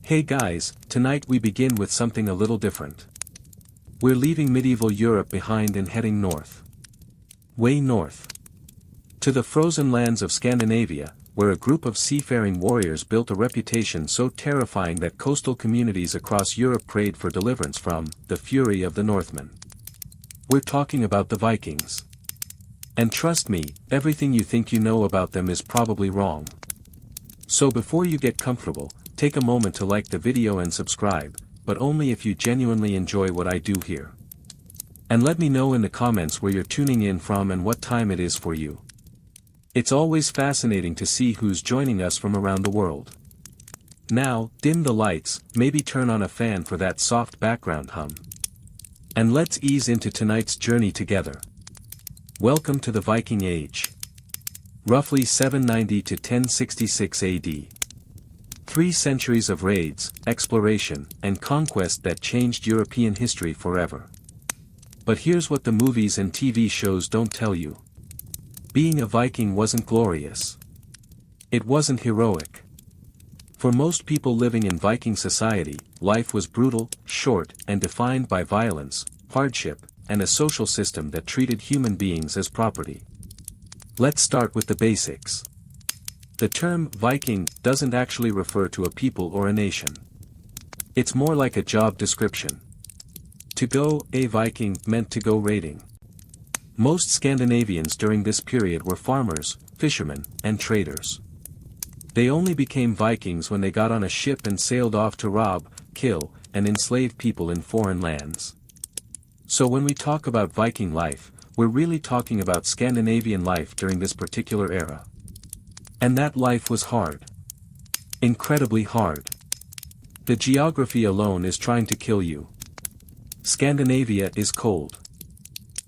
Hey guys, tonight we begin with something a little different. We're leaving medieval Europe behind and heading north. Way north. To the frozen lands of Scandinavia, where a group of seafaring warriors built a reputation so terrifying that coastal communities across Europe prayed for deliverance from the fury of the Northmen. We're talking about the Vikings. And trust me, everything you think you know about them is probably wrong. So before you get comfortable, take a moment to like the video and subscribe, but only if you genuinely enjoy what I do here. And let me know in the comments where you're tuning in from and what time it is for you. It's always fascinating to see who's joining us from around the world. Now, dim the lights, maybe turn on a fan for that soft background hum. And let's ease into tonight's journey together. Welcome to the Viking Age. Roughly 790 to 1066 AD. 3 centuries of raids, exploration, and conquest that changed European history forever. But here's what the movies and TV shows don't tell you. Being a Viking wasn't glorious. It wasn't heroic. For most people living in Viking society, life was brutal, short, and defined by violence, hardship, and a social system that treated human beings as property. Let's start with the basics. The term Viking doesn't actually refer to a people or a nation. It's more like a job description. To go a Viking meant to go raiding. Most Scandinavians during this period were farmers, fishermen, and traders. They only became Vikings when they got on a ship and sailed off to rob, kill, and enslave people in foreign lands. So when we talk about Viking life, we're really talking about Scandinavian life during this particular era. And that life was hard. Incredibly hard. The geography alone is trying to kill you. Scandinavia is cold.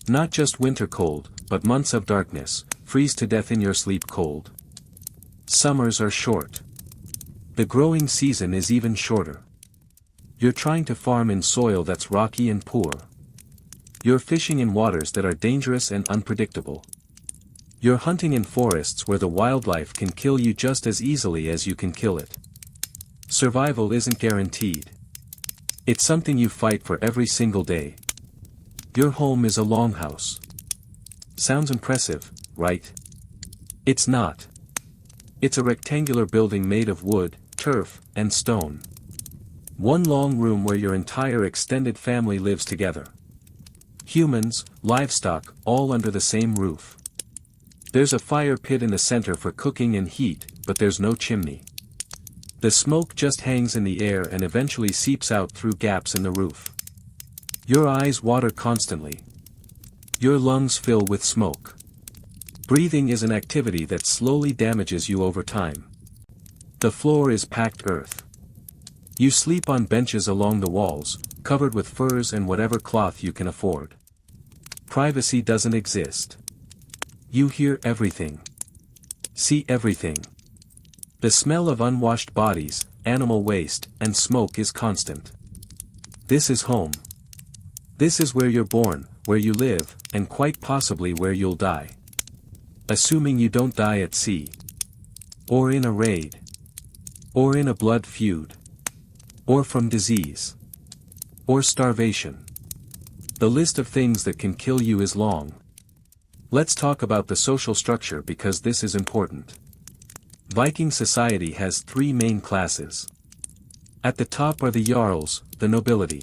Not just winter cold, but months of darkness, freeze to death in your sleep cold. Summers are short. The growing season is even shorter. You're trying to farm in soil that's rocky and poor. You're fishing in waters that are dangerous and unpredictable. You're hunting in forests where the wildlife can kill you just as easily as you can kill it. Survival isn't guaranteed. It's something you fight for every single day. Your home is a longhouse. Sounds impressive, right? It's not. It's a rectangular building made of wood, turf, and stone. One long room where your entire extended family lives together. Humans, livestock, all under the same roof. There's a fire pit in the center for cooking and heat, but there's no chimney. The smoke just hangs in the air and eventually seeps out through gaps in the roof. Your eyes water constantly. Your lungs fill with smoke. Breathing is an activity that slowly damages you over time. The floor is packed earth. You sleep on benches along the walls, covered with furs and whatever cloth you can afford. Privacy doesn't exist. You hear everything. See everything. The smell of unwashed bodies, animal waste, and smoke is constant. This is home. This is where you're born, where you live, and quite possibly where you'll die. Assuming you don't die at sea. Or in a raid. Or in a blood feud. Or from disease. Or starvation. The list of things that can kill you is long. Let's talk about the social structure because this is important. Viking society has 3 main classes. At the top are the jarls, the nobility.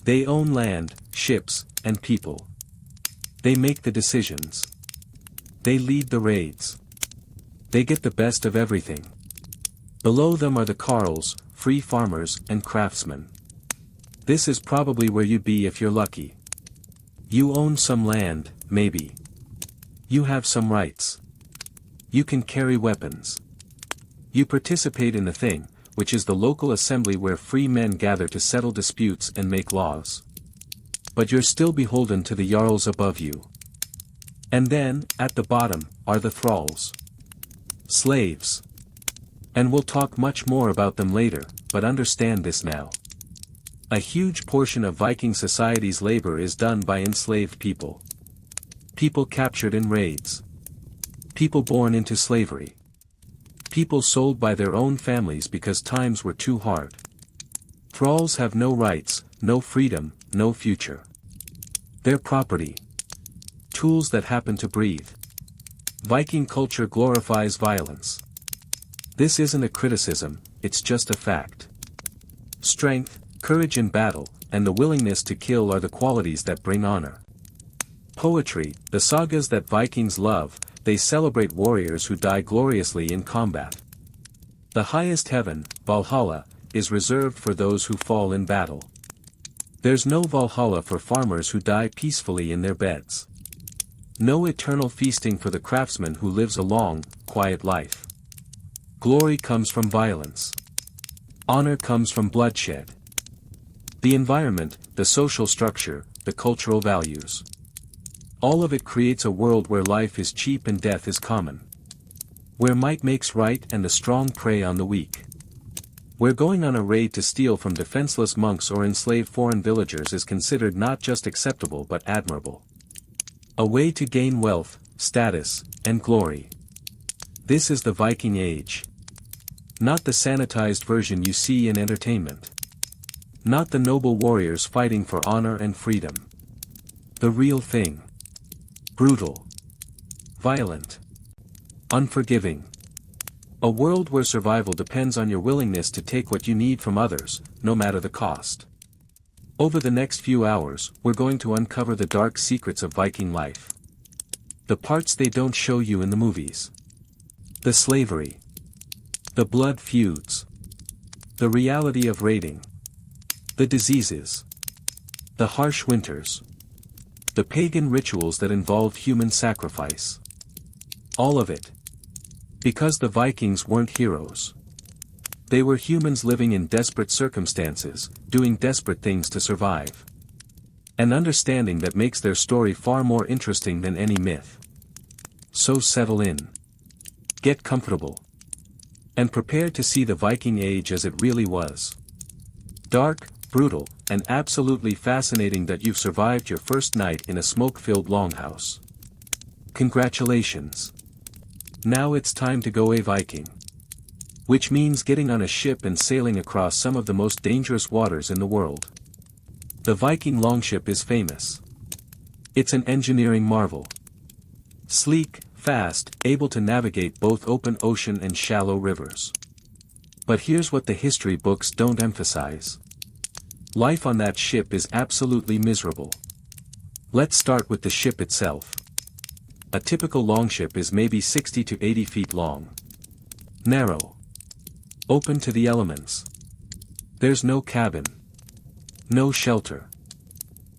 They own land, ships, and people. They make the decisions. They lead the raids. They get the best of everything. Below them are the carls, free farmers, and craftsmen. This is probably where you'd be if you're lucky. You own some land, maybe. You have some rights. You can carry weapons. You participate in the thing, which is the local assembly where free men gather to settle disputes and make laws. But you're still beholden to the jarls above you. And then, at the bottom, are the thralls. Slaves. And we'll talk much more about them later, but understand this now. A huge portion of Viking society's labor is done by enslaved people. People captured in raids. People born into slavery. People sold by their own families because times were too hard. Thralls have no rights, no freedom, no future. They're property. Tools that happen to breathe. Viking culture glorifies violence. This isn't a criticism, it's just a fact. Strength, courage in battle, and the willingness to kill are the qualities that bring honor. Poetry, the sagas that Vikings love, they celebrate warriors who die gloriously in combat. The highest heaven, Valhalla, is reserved for those who fall in battle. There's no Valhalla for farmers who die peacefully in their beds. No eternal feasting for the craftsman who lives a long, quiet life. Glory comes from violence. Honor comes from bloodshed. The environment, the social structure, the cultural values. All of it creates a world where life is cheap and death is common. Where might makes right and the strong prey on the weak. Where going on a raid to steal from defenseless monks or enslave foreign villagers is considered not just acceptable but admirable. A way to gain wealth, status, and glory. This is the Viking Age. Not the sanitized version you see in entertainment. Not the noble warriors fighting for honor and freedom. The real thing. Brutal. Violent. Unforgiving. A world where survival depends on your willingness to take what you need from others, no matter the cost. Over the next few hours, we're going to uncover the dark secrets of Viking life. The parts they don't show you in the movies. The slavery. The blood feuds. The reality of raiding. The diseases. The harsh winters. The pagan rituals that involved human sacrifice. All of it. Because the Vikings weren't heroes. They were humans living in desperate circumstances, doing desperate things to survive. An understanding that makes their story far more interesting than any myth. So settle in. Get comfortable. And prepare to see the Viking Age as it really was. Dark, brutal, and absolutely fascinating that you've survived your first night in a smoke-filled longhouse. Congratulations. Now it's time to go a Viking. Which means getting on a ship and sailing across some of the most dangerous waters in the world. The Viking longship is famous. It's an engineering marvel. Sleek, fast, able to navigate both open ocean and shallow rivers. But here's what the history books don't emphasize. Life on that ship is absolutely miserable. Let's start with the ship itself. A typical longship is maybe 60 to 80 feet long. Narrow. Open to the elements. There's no cabin. No shelter.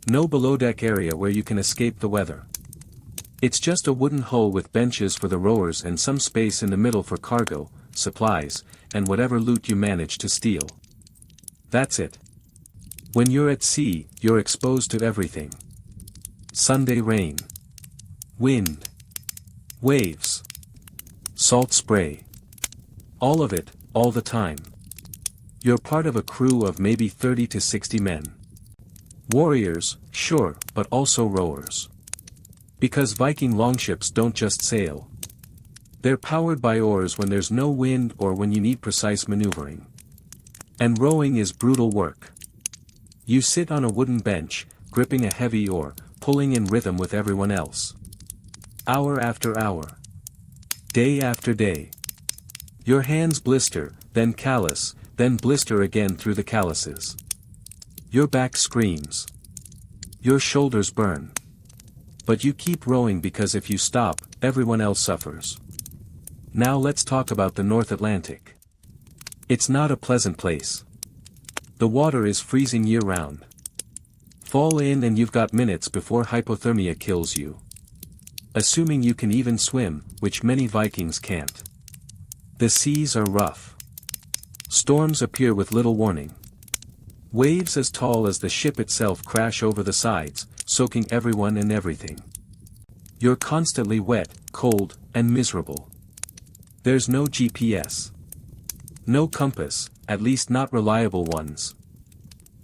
No below-deck area where you can escape the weather. It's just a wooden hull with benches for the rowers and some space in the middle for cargo, supplies, and whatever loot you manage to steal. That's it. When you're at sea, you're exposed to everything. Sunday rain. Wind. Waves. Salt spray. All of it, all the time. You're part of a crew of maybe 30 to 60 men. Warriors, sure, but also rowers. Because Viking longships don't just sail. They're powered by oars when there's no wind or when you need precise maneuvering. And rowing is brutal work. You sit on a wooden bench, gripping a heavy oar, pulling in rhythm with everyone else. Hour after hour. Day after day. Your hands blister, then callous, then blister again through the calluses. Your back screams. Your shoulders burn. But you keep rowing because if you stop, everyone else suffers. Now let's talk about the North Atlantic. It's not a pleasant place. The water is freezing year-round. Fall in and you've got minutes before hypothermia kills you. Assuming you can even swim, which many Vikings can't. The seas are rough. Storms appear with little warning. Waves as tall as the ship itself crash over the sides, soaking everyone and everything. You're constantly wet, cold, and miserable. There's no GPS. No compass, at least not reliable ones.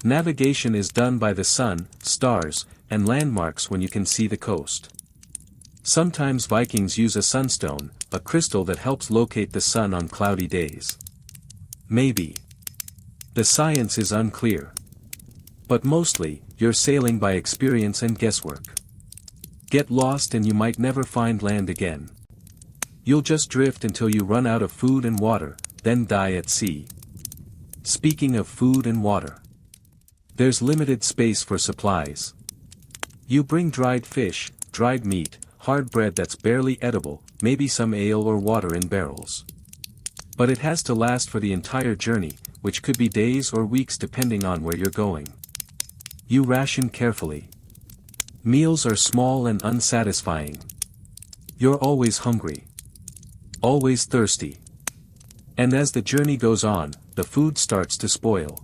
Navigation is done by the sun, stars, and landmarks when you can see the coast. Sometimes Vikings use a sunstone, a crystal that helps locate the sun on cloudy days. Maybe. The science is unclear. But mostly, you're sailing by experience and guesswork. Get lost and you might never find land again. You'll just drift until you run out of food and water, then die at sea. Speaking of food and water. There's limited space for supplies. You bring dried fish, dried meat, hard bread that's barely edible, maybe some ale or water in barrels. But it has to last for the entire journey, which could be days or weeks depending on where you're going. You ration carefully. Meals are small and unsatisfying. You're always hungry. Always thirsty. And as the journey goes on, the food starts to spoil.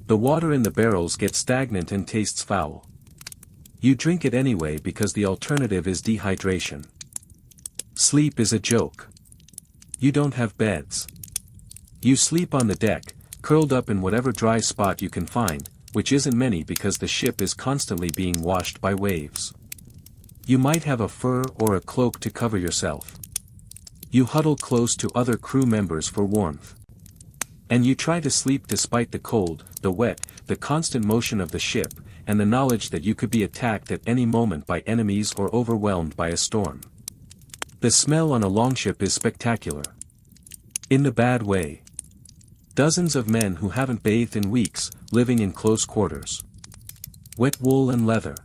The water in the barrels gets stagnant and tastes foul. You drink it anyway because the alternative is dehydration. Sleep is a joke. You don't have beds. You sleep on the deck, curled up in whatever dry spot you can find, which isn't many because the ship is constantly being washed by waves. You might have a fur or a cloak to cover yourself. You huddle close to other crew members for warmth. And you try to sleep despite the cold, the wet, the constant motion of the ship, and the knowledge that you could be attacked at any moment by enemies or overwhelmed by a storm. The smell on a longship is spectacular. In the bad way. Dozens of men who haven't bathed in weeks, living in close quarters. Wet wool and leather.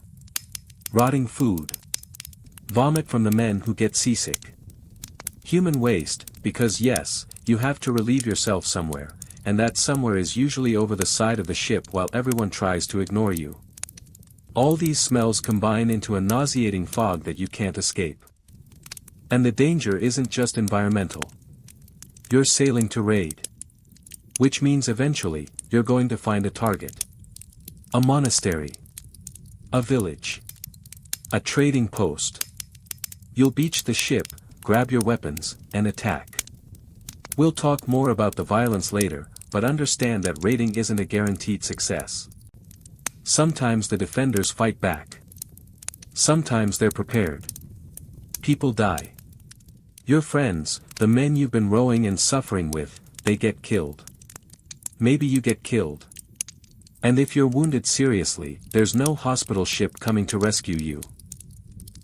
Rotting food. Vomit from the men who get seasick. Human waste, because yes, you have to relieve yourself somewhere, and that somewhere is usually over the side of the ship while everyone tries to ignore you. All these smells combine into a nauseating fog that you can't escape. And the danger isn't just environmental. You're sailing to raid. Which means eventually, you're going to find a target. A monastery. A village. A trading post. You'll beach the ship, grab your weapons, and attack. We'll talk more about the violence later, but understand that raiding isn't a guaranteed success. Sometimes the defenders fight back. Sometimes they're prepared. People die. Your friends, the men you've been rowing and suffering with, they get killed. Maybe you get killed. And if you're wounded seriously, there's no hospital ship coming to rescue you.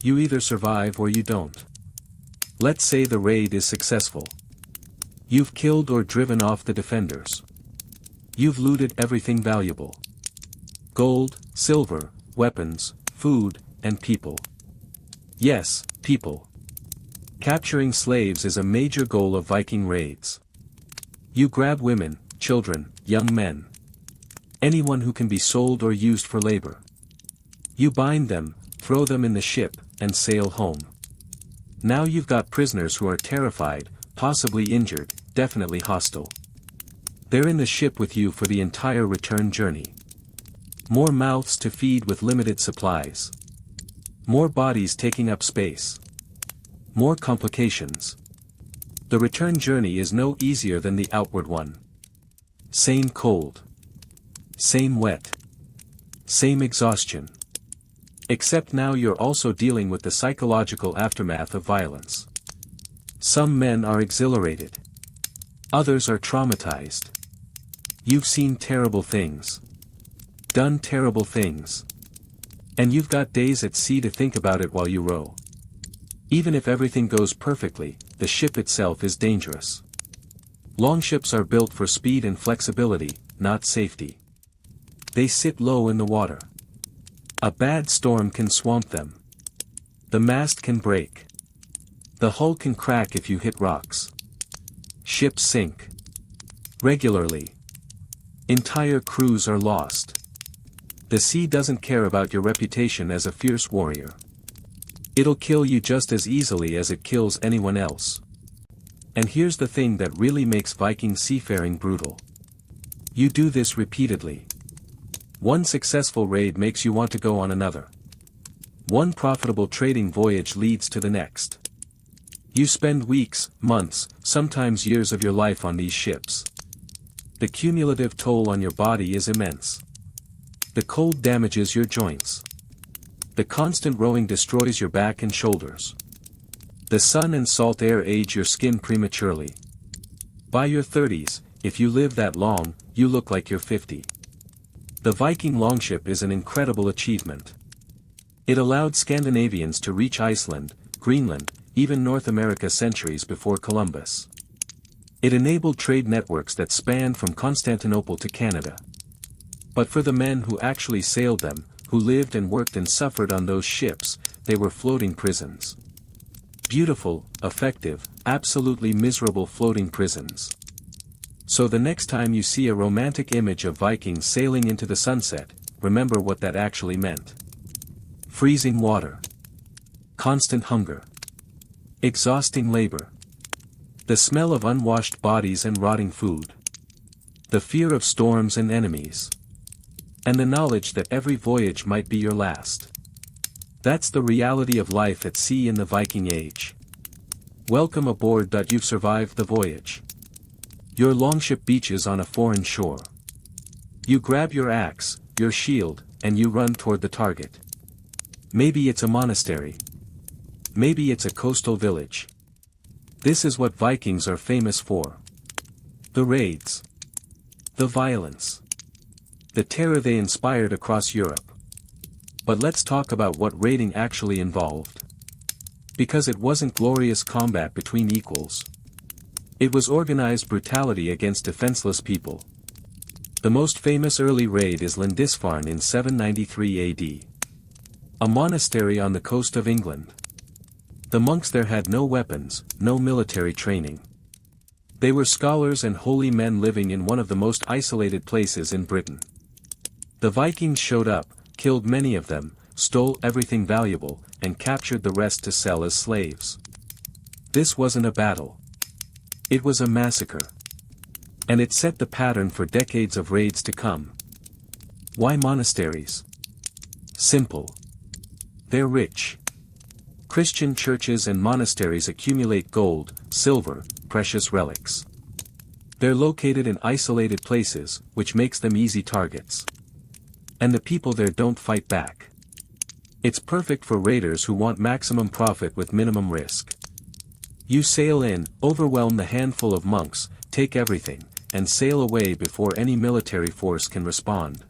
You either survive or you don't. Let's say the raid is successful. You've killed or driven off the defenders. You've looted everything valuable. Gold, silver, weapons, food, and people. Yes, people. Capturing slaves is a major goal of Viking raids. You grab women, children, young men. Anyone who can be sold or used for labor. You bind them, throw them in the ship, and sail home. Now you've got prisoners who are terrified, possibly injured, definitely hostile. They're in the ship with you for the entire return journey. More mouths to feed with limited supplies. More bodies taking up space. More complications. The return journey is no easier than the outward one. Same cold. Same wet. Same exhaustion. Except now you're also dealing with the psychological aftermath of violence. Some men are exhilarated. Others are traumatized. You've seen terrible things. Done terrible things. And you've got days at sea to think about it while you row. Even if everything goes perfectly, the ship itself is dangerous. Longships are built for speed and flexibility, not safety. They sit low in the water. A bad storm can swamp them. The mast can break. The hull can crack if you hit rocks. Ships sink. Regularly. Entire crews are lost. The sea doesn't care about your reputation as a fierce warrior. It'll kill you just as easily as it kills anyone else. And here's the thing that really makes Viking seafaring brutal. You do this repeatedly. One successful raid makes you want to go on another. One profitable trading voyage leads to the next. You spend weeks, months, sometimes years of your life on these ships. The cumulative toll on your body is immense. The cold damages your joints. The constant rowing destroys your back and shoulders. The sun and salt air age your skin prematurely. By your 30s, if you live that long, you look like you're 50. The Viking longship is an incredible achievement. It allowed Scandinavians to reach Iceland, Greenland, even North America centuries before Columbus. It enabled trade networks that spanned from Constantinople to Canada. But for the men who actually sailed them, who lived and worked and suffered on those ships, they were floating prisons. Beautiful, effective, absolutely miserable floating prisons. So the next time you see a romantic image of Vikings sailing into the sunset, remember what that actually meant. Freezing water. Constant hunger. Exhausting labor. The smell of unwashed bodies and rotting food. The fear of storms and enemies. And the knowledge that every voyage might be your last. That's the reality of life at sea in the Viking Age. Welcome aboard. You've survived the voyage. Your longship beaches on a foreign shore. You grab your axe, your shield, and you run toward the target. Maybe it's a monastery. Maybe it's a coastal village. This is what Vikings are famous for. The raids. The violence. The terror they inspired across Europe. But let's talk about what raiding actually involved. Because it wasn't glorious combat between equals. It was organized brutality against defenseless people. The most famous early raid is Lindisfarne in 793 AD. A monastery on the coast of England. The monks there had no weapons, no military training. They were scholars and holy men living in one of the most isolated places in Britain. The Vikings showed up, killed many of them, stole everything valuable, and captured the rest to sell as slaves. This wasn't a battle. It was a massacre. And it set the pattern for decades of raids to come. Why monasteries? Simple. They're rich. Christian churches and monasteries accumulate gold, silver, precious relics. They're located in isolated places, which makes them easy targets. And the people there don't fight back. It's perfect for raiders who want maximum profit with minimum risk. You sail in, overwhelm the handful of monks, take everything, and sail away before any military force can respond.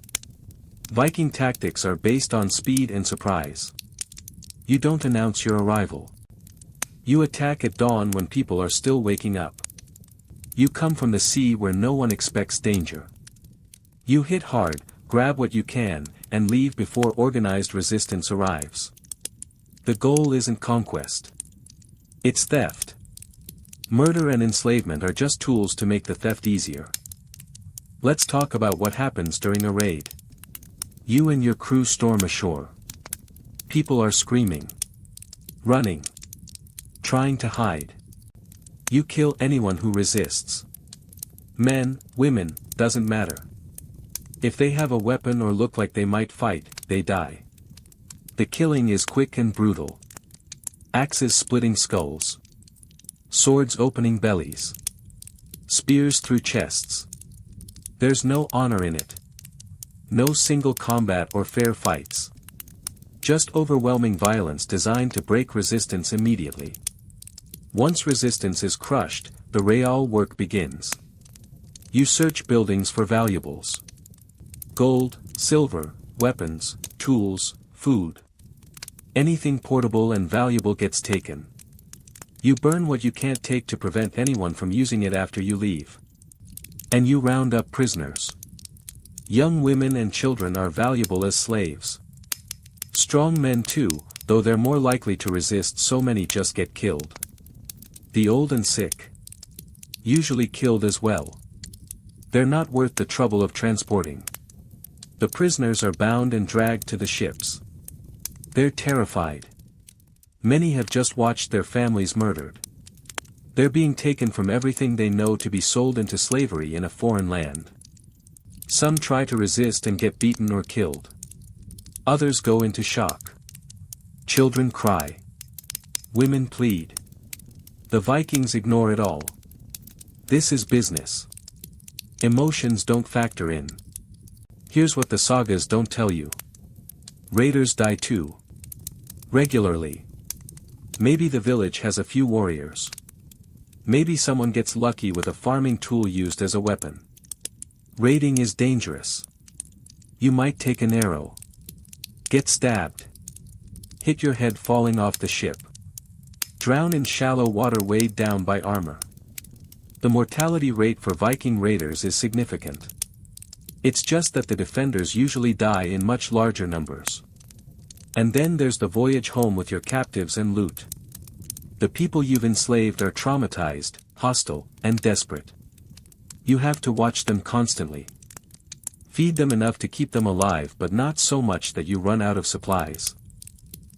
Viking tactics are based on speed and surprise. You don't announce your arrival. You attack at dawn when people are still waking up. You come from the sea where no one expects danger. You hit hard, grab what you can, and leave before organized resistance arrives. The goal isn't conquest. It's theft. Murder and enslavement are just tools to make the theft easier. Let's talk about what happens during a raid. You and your crew storm ashore. People are screaming. Running. Trying to hide. You kill anyone who resists. Men, women, doesn't matter. If they have a weapon or look like they might fight, they die. The killing is quick and brutal. Axes splitting skulls. Swords opening bellies. Spears through chests. There's no honor in it. No single combat or fair fights. Just overwhelming violence designed to break resistance immediately. Once resistance is crushed, the real work begins. You search buildings for valuables. Gold, silver, weapons, tools, food. Anything portable and valuable gets taken. You burn what you can't take to prevent anyone from using it after you leave. And you round up prisoners. Young women and children are valuable as slaves. Strong men too, though they're more likely to resist, so many just get killed. The old and sick. Usually killed as well. They're not worth the trouble of transporting. The prisoners are bound and dragged to the ships. They're terrified. Many have just watched their families murdered. They're being taken from everything they know to be sold into slavery in a foreign land. Some try to resist and get beaten or killed. Others go into shock. Children cry. Women plead. The Vikings ignore it all. This is business. Emotions don't factor in. Here's what the sagas don't tell you. Raiders die too. Regularly. Maybe the village has a few warriors. Maybe someone gets lucky with a farming tool used as a weapon. Raiding is dangerous. You might take an arrow. Get stabbed. Hit your head falling off the ship. Drown in shallow water weighed down by armor. The mortality rate for Viking raiders is significant. It's just that the defenders usually die in much larger numbers. And then there's the voyage home with your captives and loot. The people you've enslaved are traumatized, hostile, and desperate. You have to watch them constantly. Feed them enough to keep them alive but not so much that you run out of supplies.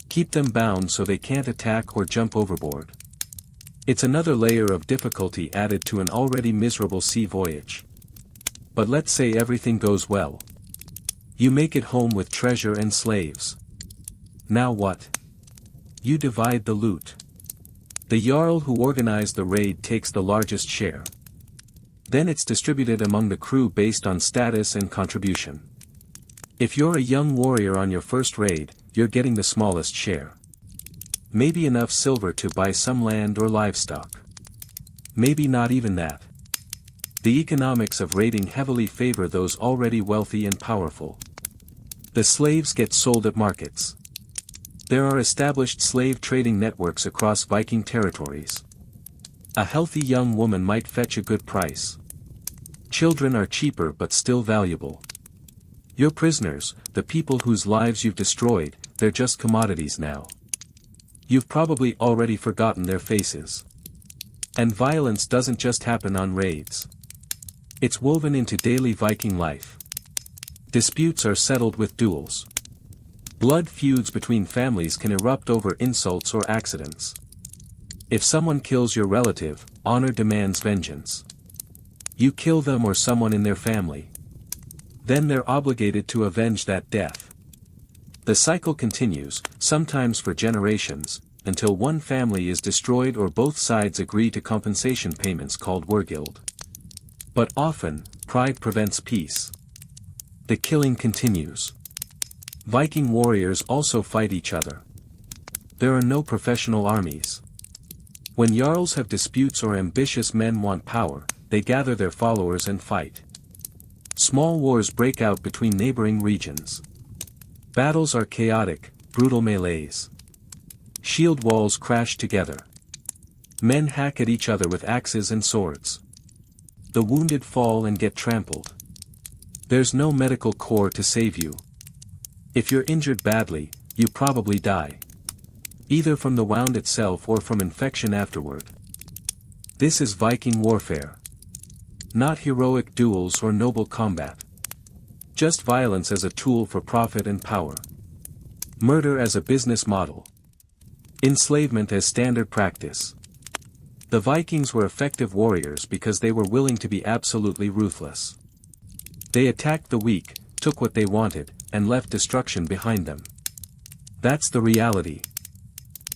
Keep them bound so they can't attack or jump overboard. It's another layer of difficulty added to an already miserable sea voyage. But let's say everything goes well. You make it home with treasure and slaves. Now what? You divide the loot. The Jarl who organized the raid takes the largest share. Then it's distributed among the crew based on status and contribution. If you're a young warrior on your first raid, you're getting the smallest share. Maybe enough silver to buy some land or livestock. Maybe not even that. The economics of raiding heavily favor those already wealthy and powerful. The slaves get sold at markets. There are established slave trading networks across Viking territories. A healthy young woman might fetch a good price. Children are cheaper but still valuable. Your prisoners, the people whose lives you've destroyed, they're just commodities now. You've probably already forgotten their faces. And violence doesn't just happen on raids. It's woven into daily Viking life. Disputes are settled with duels. Blood feuds between families can erupt over insults or accidents. If someone kills your relative, honor demands vengeance. You kill them or someone in their family. Then they're obligated to avenge that death. The cycle continues, sometimes for generations, until one family is destroyed or both sides agree to compensation payments called wergild. But often, pride prevents peace. The killing continues. Viking warriors also fight each other. There are no professional armies. When jarls have disputes or ambitious men want power, they gather their followers and fight. Small wars break out between neighboring regions. Battles are chaotic, brutal melees. Shield walls crash together. Men hack at each other with axes and swords. The wounded fall and get trampled. There's no medical corps to save you. If you're injured badly, you probably die. Either from the wound itself or from infection afterward. This is Viking warfare. Not heroic duels or noble combat. Just violence as a tool for profit and power. Murder as a business model. Enslavement as standard practice. The Vikings were effective warriors because they were willing to be absolutely ruthless. They attacked the weak, took what they wanted, and left destruction behind them. That's the reality.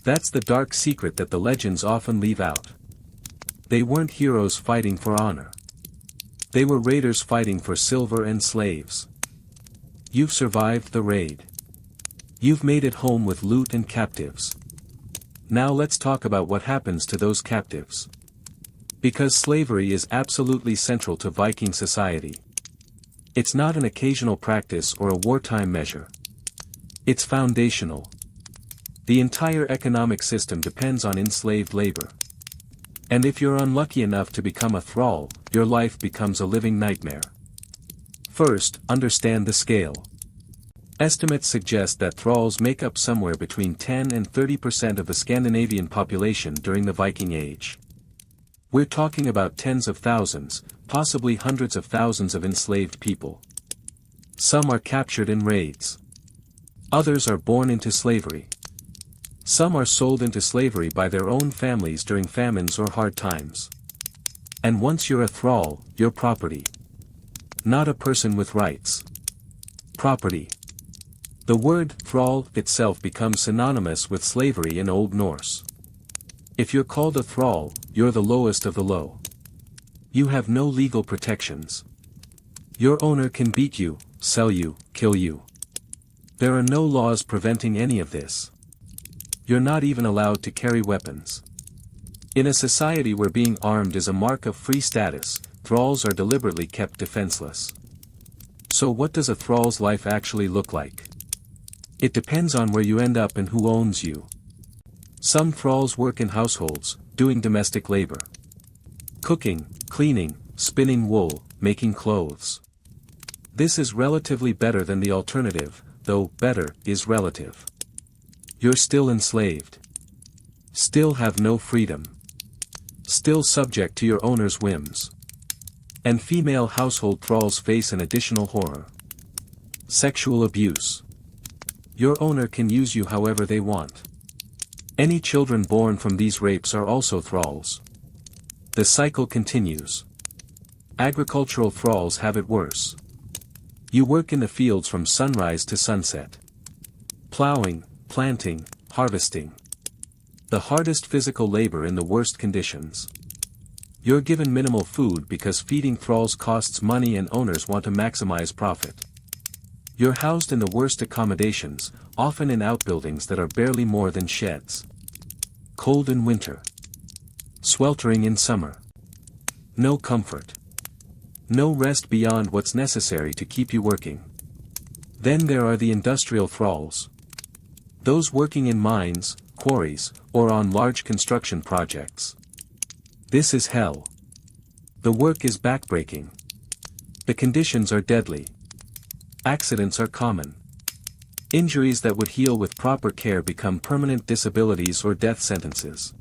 That's the dark secret that the legends often leave out. They weren't heroes fighting for honor. They were raiders fighting for silver and slaves. You've survived the raid. You've made it home with loot and captives. Now let's talk about what happens to those captives. Because slavery is absolutely central to Viking society. It's not an occasional practice or a wartime measure. It's foundational. The entire economic system depends on enslaved labor. And if you're unlucky enough to become a thrall, your life becomes a living nightmare. First, understand the scale. Estimates suggest that thralls make up somewhere between 10 and 30% of the Scandinavian population during the Viking Age. We're talking about tens of thousands, possibly hundreds of thousands of enslaved people. Some are captured in raids. Others are born into slavery. Some are sold into slavery by their own families during famines or hard times. And once you're a thrall, you're property. Not a person with rights. Property. The word thrall itself becomes synonymous with slavery in Old Norse. If you're called a thrall, you're the lowest of the low. You have no legal protections. Your owner can beat you, sell you, kill you. There are no laws preventing any of this. You're not even allowed to carry weapons. In a society where being armed is a mark of free status, thralls are deliberately kept defenseless. So what does a thrall's life actually look like? It depends on where you end up and who owns you. Some thralls work in households, doing domestic labor. Cooking, cleaning, spinning wool, making clothes. This is relatively better than the alternative, though better is relative. You're still enslaved. Still have no freedom. Still subject to your owner's whims. And female household thralls face an additional horror. Sexual abuse. Your owner can use you however they want. Any children born from these rapes are also thralls. The cycle continues. Agricultural thralls have it worse. You work in the fields from sunrise to sunset. Plowing, planting, harvesting. The hardest physical labor in the worst conditions. You're given minimal food because feeding thralls costs money and owners want to maximize profit. You're housed in the worst accommodations, often in outbuildings that are barely more than sheds. Cold in winter. Sweltering in summer. No comfort. No rest beyond what's necessary to keep you working. Then there are the industrial thralls. Those working in mines, quarries, or on large construction projects. This is hell. The work is backbreaking. The conditions are deadly. Accidents are common. Injuries that would heal with proper care become permanent disabilities or death sentences.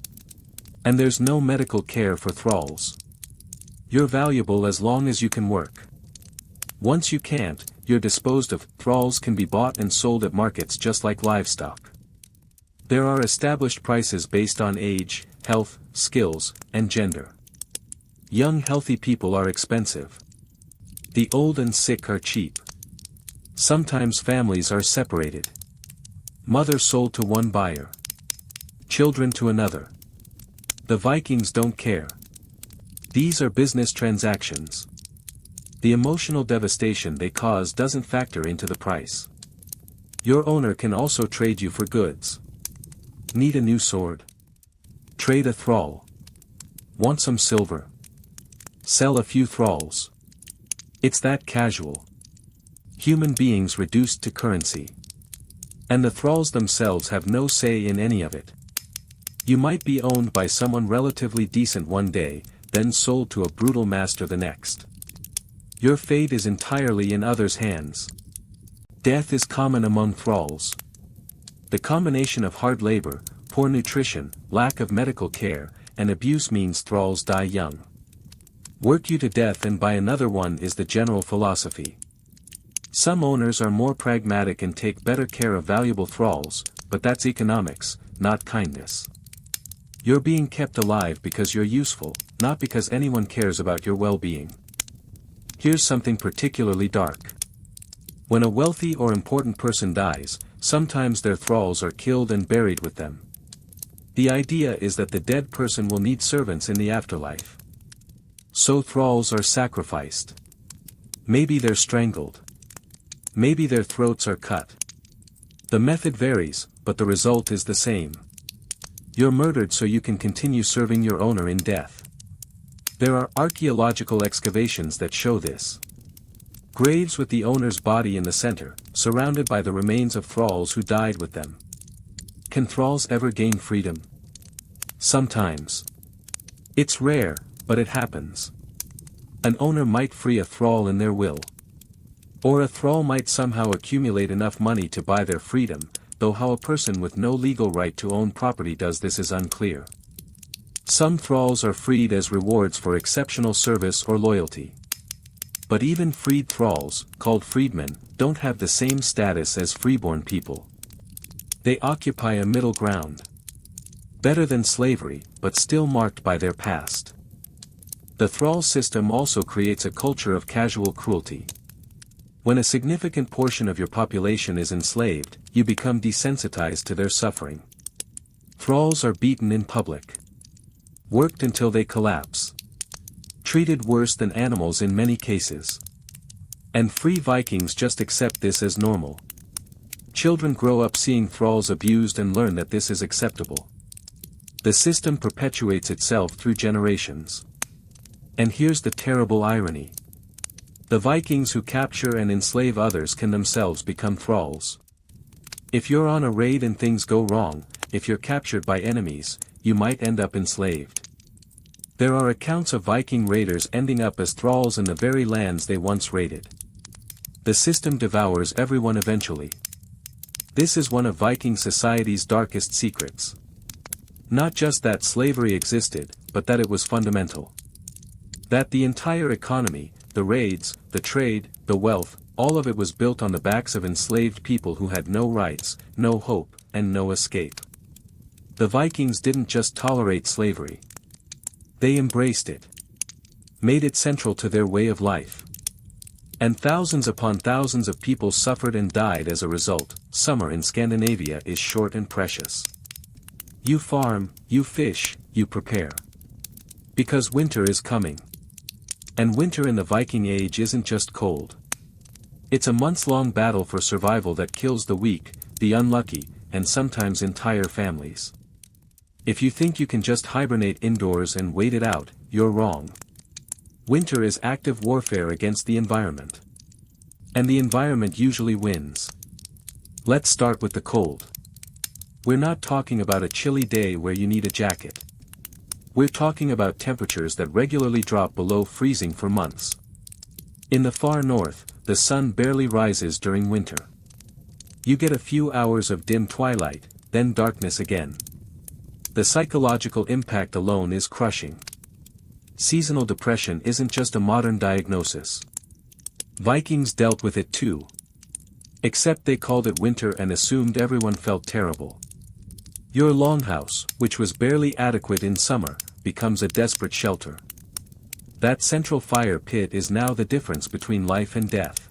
And there's no medical care for thralls. You're valuable as long as you can work. Once you can't, you're disposed of. Thralls can be bought and sold at markets just like livestock. There are established prices based on age, health, skills, and gender. Young healthy people are expensive. The old and sick are cheap. Sometimes families are separated. Mother sold to one buyer. Children to another. The Vikings don't care. These are business transactions. The emotional devastation they cause doesn't factor into the price. Your owner can also trade you for goods. Need a new sword? Trade a thrall. Want some silver? Sell a few thralls. It's that casual. Human beings reduced to currency. And the thralls themselves have no say in any of it. You might be owned by someone relatively decent one day, then sold to a brutal master the next. Your fate is entirely in others' hands. Death is common among thralls. The combination of hard labor, poor nutrition, lack of medical care, and abuse means thralls die young. Work you to death and buy another one is the general philosophy. Some owners are more pragmatic and take better care of valuable thralls, but that's economics, not kindness. You're being kept alive because you're useful, not because anyone cares about your well-being. Here's something particularly dark. When a wealthy or important person dies, sometimes their thralls are killed and buried with them. The idea is that the dead person will need servants in the afterlife. So thralls are sacrificed. Maybe they're strangled. Maybe their throats are cut. The method varies, but the result is the same. You're murdered so you can continue serving your owner in death. There are archaeological excavations that show this. Graves with the owner's body in the center, surrounded by the remains of thralls who died with them. Can thralls ever gain freedom? Sometimes. It's rare, but it happens. An owner might free a thrall in their will. Or a thrall might somehow accumulate enough money to buy their freedom, though how a person with no legal right to own property does this is unclear. Some thralls are freed as rewards for exceptional service or loyalty. But even freed thralls, called freedmen, don't have the same status as freeborn people. They occupy a middle ground. Better than slavery, but still marked by their past. The thrall system also creates a culture of casual cruelty. When a significant portion of your population is enslaved, you become desensitized to their suffering. Thralls are beaten in public. Worked until they collapse. Treated worse than animals in many cases. And free Vikings just accept this as normal. Children grow up seeing thralls abused and learn that this is acceptable. The system perpetuates itself through generations. And here's the terrible irony. The Vikings who capture and enslave others can themselves become thralls. If you're on a raid and things go wrong, if you're captured by enemies, you might end up enslaved. There are accounts of Viking raiders ending up as thralls in the very lands they once raided. The system devours everyone eventually. This is one of Viking society's darkest secrets. Not just that slavery existed, but that it was fundamental. That the entire economy, the raids, the trade, the wealth, all of it was built on the backs of enslaved people who had no rights, no hope, and no escape. The Vikings didn't just tolerate slavery. They embraced it. Made it central to their way of life. And thousands upon thousands of people suffered and died as a result. Summer in Scandinavia is short and precious. You farm, you fish, you prepare. Because winter is coming. And winter in the Viking Age isn't just cold. It's a months-long battle for survival that kills the weak, the unlucky, and sometimes entire families. If you think you can just hibernate indoors and wait it out, you're wrong. Winter is active warfare against the environment. And the environment usually wins. Let's start with the cold. We're not talking about a chilly day where you need a jacket. We're talking about temperatures that regularly drop below freezing for months. In the far north, the sun barely rises during winter. You get a few hours of dim twilight, then darkness again. The psychological impact alone is crushing. Seasonal depression isn't just a modern diagnosis. Vikings dealt with it too. Except they called it winter and assumed everyone felt terrible. Your longhouse, which was barely adequate in summer, becomes a desperate shelter. That central fire pit is now the difference between life and death.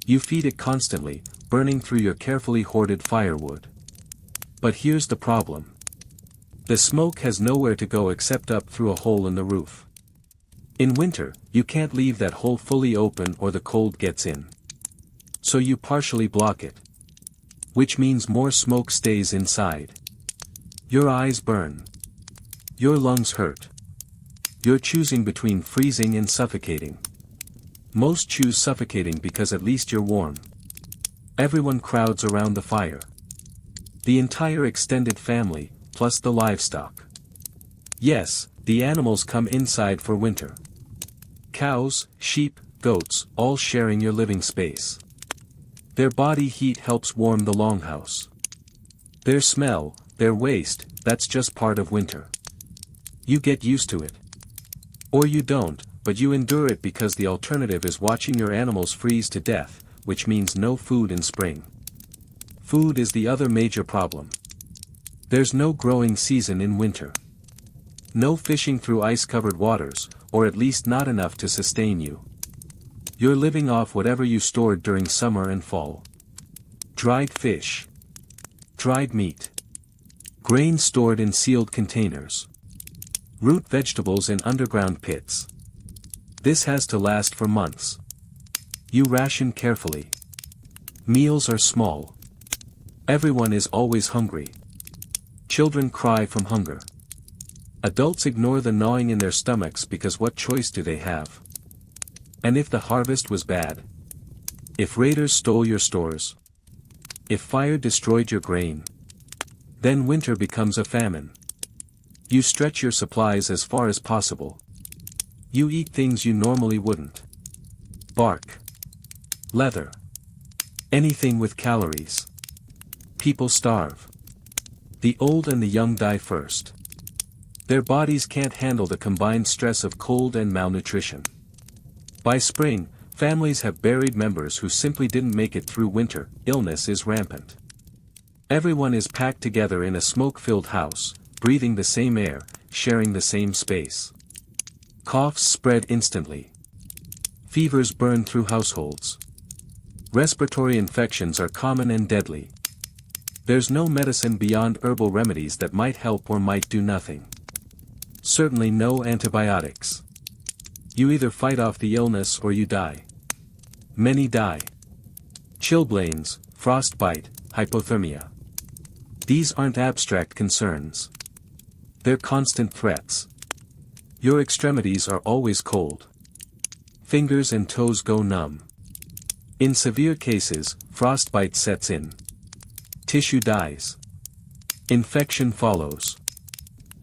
You feed it constantly, burning through your carefully hoarded firewood. But here's the problem. The smoke has nowhere to go except up through a hole in the roof. In winter, you can't leave that hole fully open or the cold gets in. So you partially block it. Which means more smoke stays inside. Your eyes burn. Your lungs hurt. You're choosing between freezing and suffocating. Most choose suffocating because at least you're warm. Everyone crowds around the fire. The entire extended family, plus the livestock. Yes, the animals come inside for winter. Cows, sheep, goats, all sharing your living space. Their body heat helps warm the longhouse. Their smell, their waste, that's just part of winter. You get used to it. Or you don't, but you endure it because the alternative is watching your animals freeze to death, which means no food in spring. Food is the other major problem. There's no growing season in winter. No fishing through ice-covered waters, or at least not enough to sustain you. You're living off whatever you stored during summer and fall. Dried fish. Dried meat. Grain stored in sealed containers. Root vegetables in underground pits. This has to last for months. You ration carefully. Meals are small. Everyone is always hungry. Children cry from hunger. Adults ignore the gnawing in their stomachs because what choice do they have? And if the harvest was bad? If raiders stole your stores? If fire destroyed your grain? Then winter becomes a famine. You stretch your supplies as far as possible. You eat things you normally wouldn't. Bark. Leather. Anything with calories. People starve. The old and the young die first. Their bodies can't handle the combined stress of cold and malnutrition. By spring, families have buried members who simply didn't make it through winter. Illness is rampant. Everyone is packed together in a smoke-filled house, breathing the same air, sharing the same space. Coughs spread instantly. Fevers burn through households. Respiratory infections are common and deadly. There's no medicine beyond herbal remedies that might help or might do nothing. Certainly no antibiotics. You either fight off the illness or you die. Many die. Chilblains, frostbite, hypothermia. These aren't abstract concerns. They're constant threats. Your extremities are always cold. Fingers and toes go numb. In severe cases, frostbite sets in. Tissue dies. Infection follows.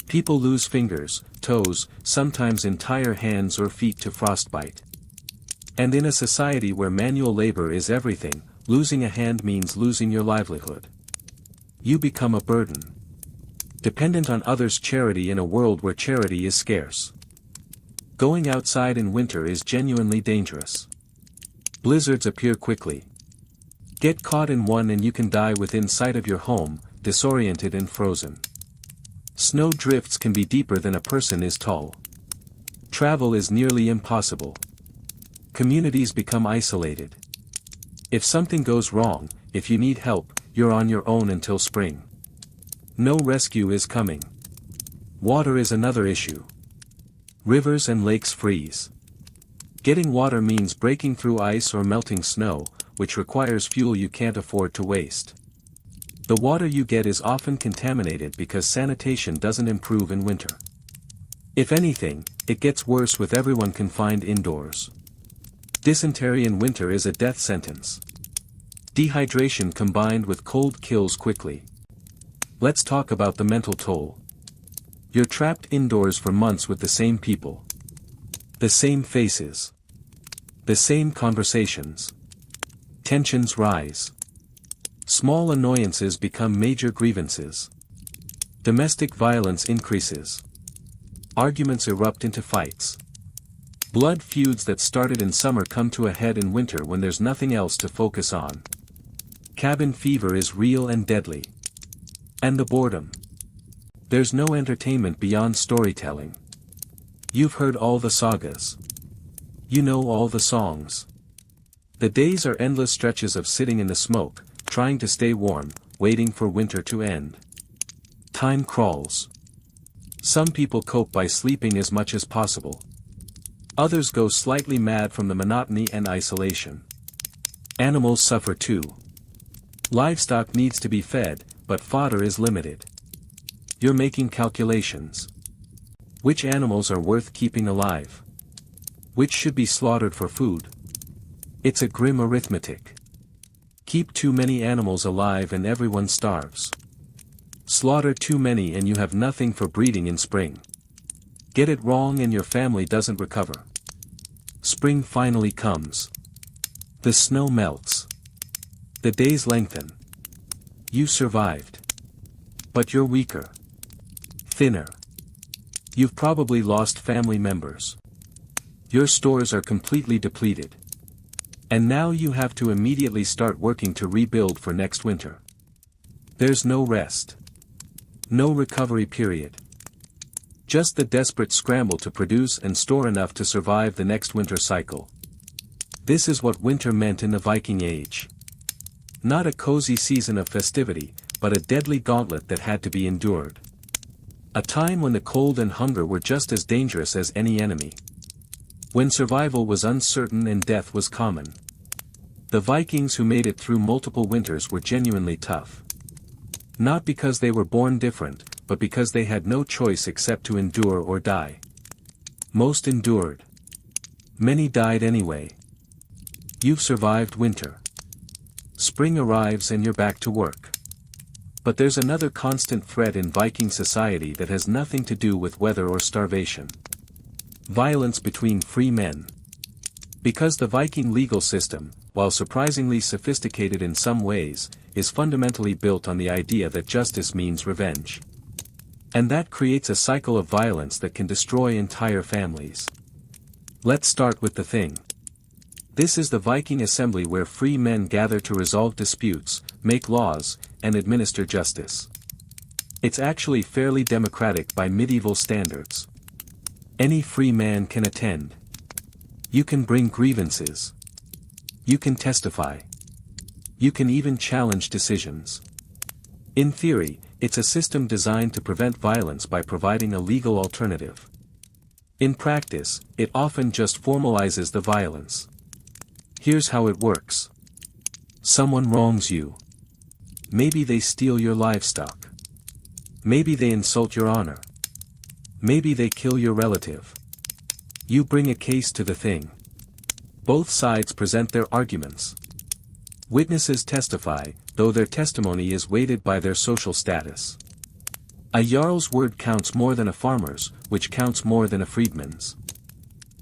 People lose fingers, toes, sometimes entire hands or feet to frostbite. And in a society where manual labor is everything, losing a hand means losing your livelihood. You become a burden. Dependent on others' charity in a world where charity is scarce. Going outside in winter is genuinely dangerous. Blizzards appear quickly. Get caught in one and you can die within sight of your home, disoriented and frozen. Snow drifts can be deeper than a person is tall. Travel is nearly impossible. Communities become isolated. If something goes wrong, if you need help, you're on your own until spring. No rescue is coming. Water is another issue. Rivers and lakes freeze. Getting water means breaking through ice or melting snow, which requires fuel you can't afford to waste. The water you get is often contaminated because sanitation doesn't improve in winter. If anything, it gets worse with everyone confined indoors. Dysentery in winter is a death sentence. Dehydration combined with cold kills quickly. Let's talk about the mental toll. You're trapped indoors for months with the same people. The same faces. The same conversations. Tensions rise. Small annoyances become major grievances. Domestic violence increases. Arguments erupt into fights. Blood feuds that started in summer come to a head in winter when there's nothing else to focus on. Cabin fever is real and deadly. And the boredom. There's no entertainment beyond storytelling. You've heard all the sagas. You know all the songs. The days are endless stretches of sitting in the smoke, trying to stay warm, waiting for winter to end. Time crawls. Some people cope by sleeping as much as possible. Others go slightly mad from the monotony and isolation. Animals suffer too. Livestock needs to be fed, but fodder is limited. You're making calculations. Which animals are worth keeping alive? Which should be slaughtered for food? It's a grim arithmetic. Keep too many animals alive and everyone starves. Slaughter too many and you have nothing for breeding in spring. Get it wrong and your family doesn't recover. Spring finally comes. The snow melts. The days lengthen. You survived. But you're weaker. Thinner. You've probably lost family members. Your stores are completely depleted. And now you have to immediately start working to rebuild for next winter. There's no rest. No recovery period. Just the desperate scramble to produce and store enough to survive the next winter cycle. This is what winter meant in the Viking Age. Not a cozy season of festivity, but a deadly gauntlet that had to be endured. A time when the cold and hunger were just as dangerous as any enemy. When survival was uncertain and death was common. The Vikings who made it through multiple winters were genuinely tough. Not because they were born different, but because they had no choice except to endure or die. Most endured. Many died anyway. You've survived winter. Spring arrives and you're back to work. But there's another constant threat in Viking society that has nothing to do with weather or starvation. Violence between free men. Because the Viking legal system, while surprisingly sophisticated in some ways, is fundamentally built on the idea that justice means revenge. And that creates a cycle of violence that can destroy entire families. Let's start with the thing. This is the Viking assembly where free men gather to resolve disputes, make laws, and administer justice. It's actually fairly democratic by medieval standards. Any free man can attend. You can bring grievances. You can testify. You can even challenge decisions. In theory, it's a system designed to prevent violence by providing a legal alternative. In practice, it often just formalizes the violence. Here's how it works. Someone wrongs you. Maybe they steal your livestock. Maybe they insult your honor. Maybe they kill your relative. You bring a case to the thing. Both sides present their arguments. Witnesses testify, though their testimony is weighted by their social status. A jarl's word counts more than a farmer's, which counts more than a freedman's.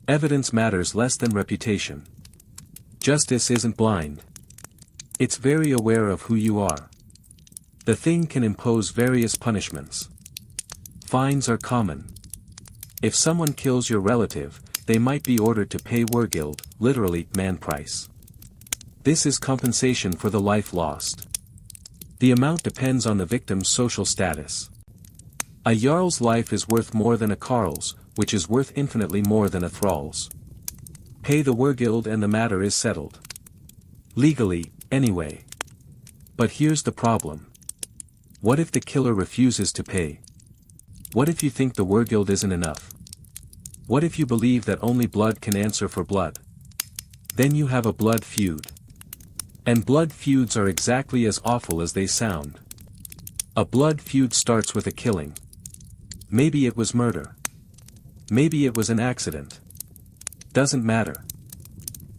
Evidence matters less than reputation. Justice isn't blind. It's very aware of who you are. The thing can impose various punishments. Fines are common. If someone kills your relative, they might be ordered to pay wergild, literally, man price. This is compensation for the life lost. The amount depends on the victim's social status. A jarl's life is worth more than a carl's, which is worth infinitely more than a thrall's. Pay the wergild and the matter is settled. Legally, anyway. But here's the problem. What if the killer refuses to pay? What if you think the wergild isn't enough? What if you believe that only blood can answer for blood? Then you have a blood feud. And blood feuds are exactly as awful as they sound. A blood feud starts with a killing. Maybe it was murder. Maybe it was an accident. Doesn't matter.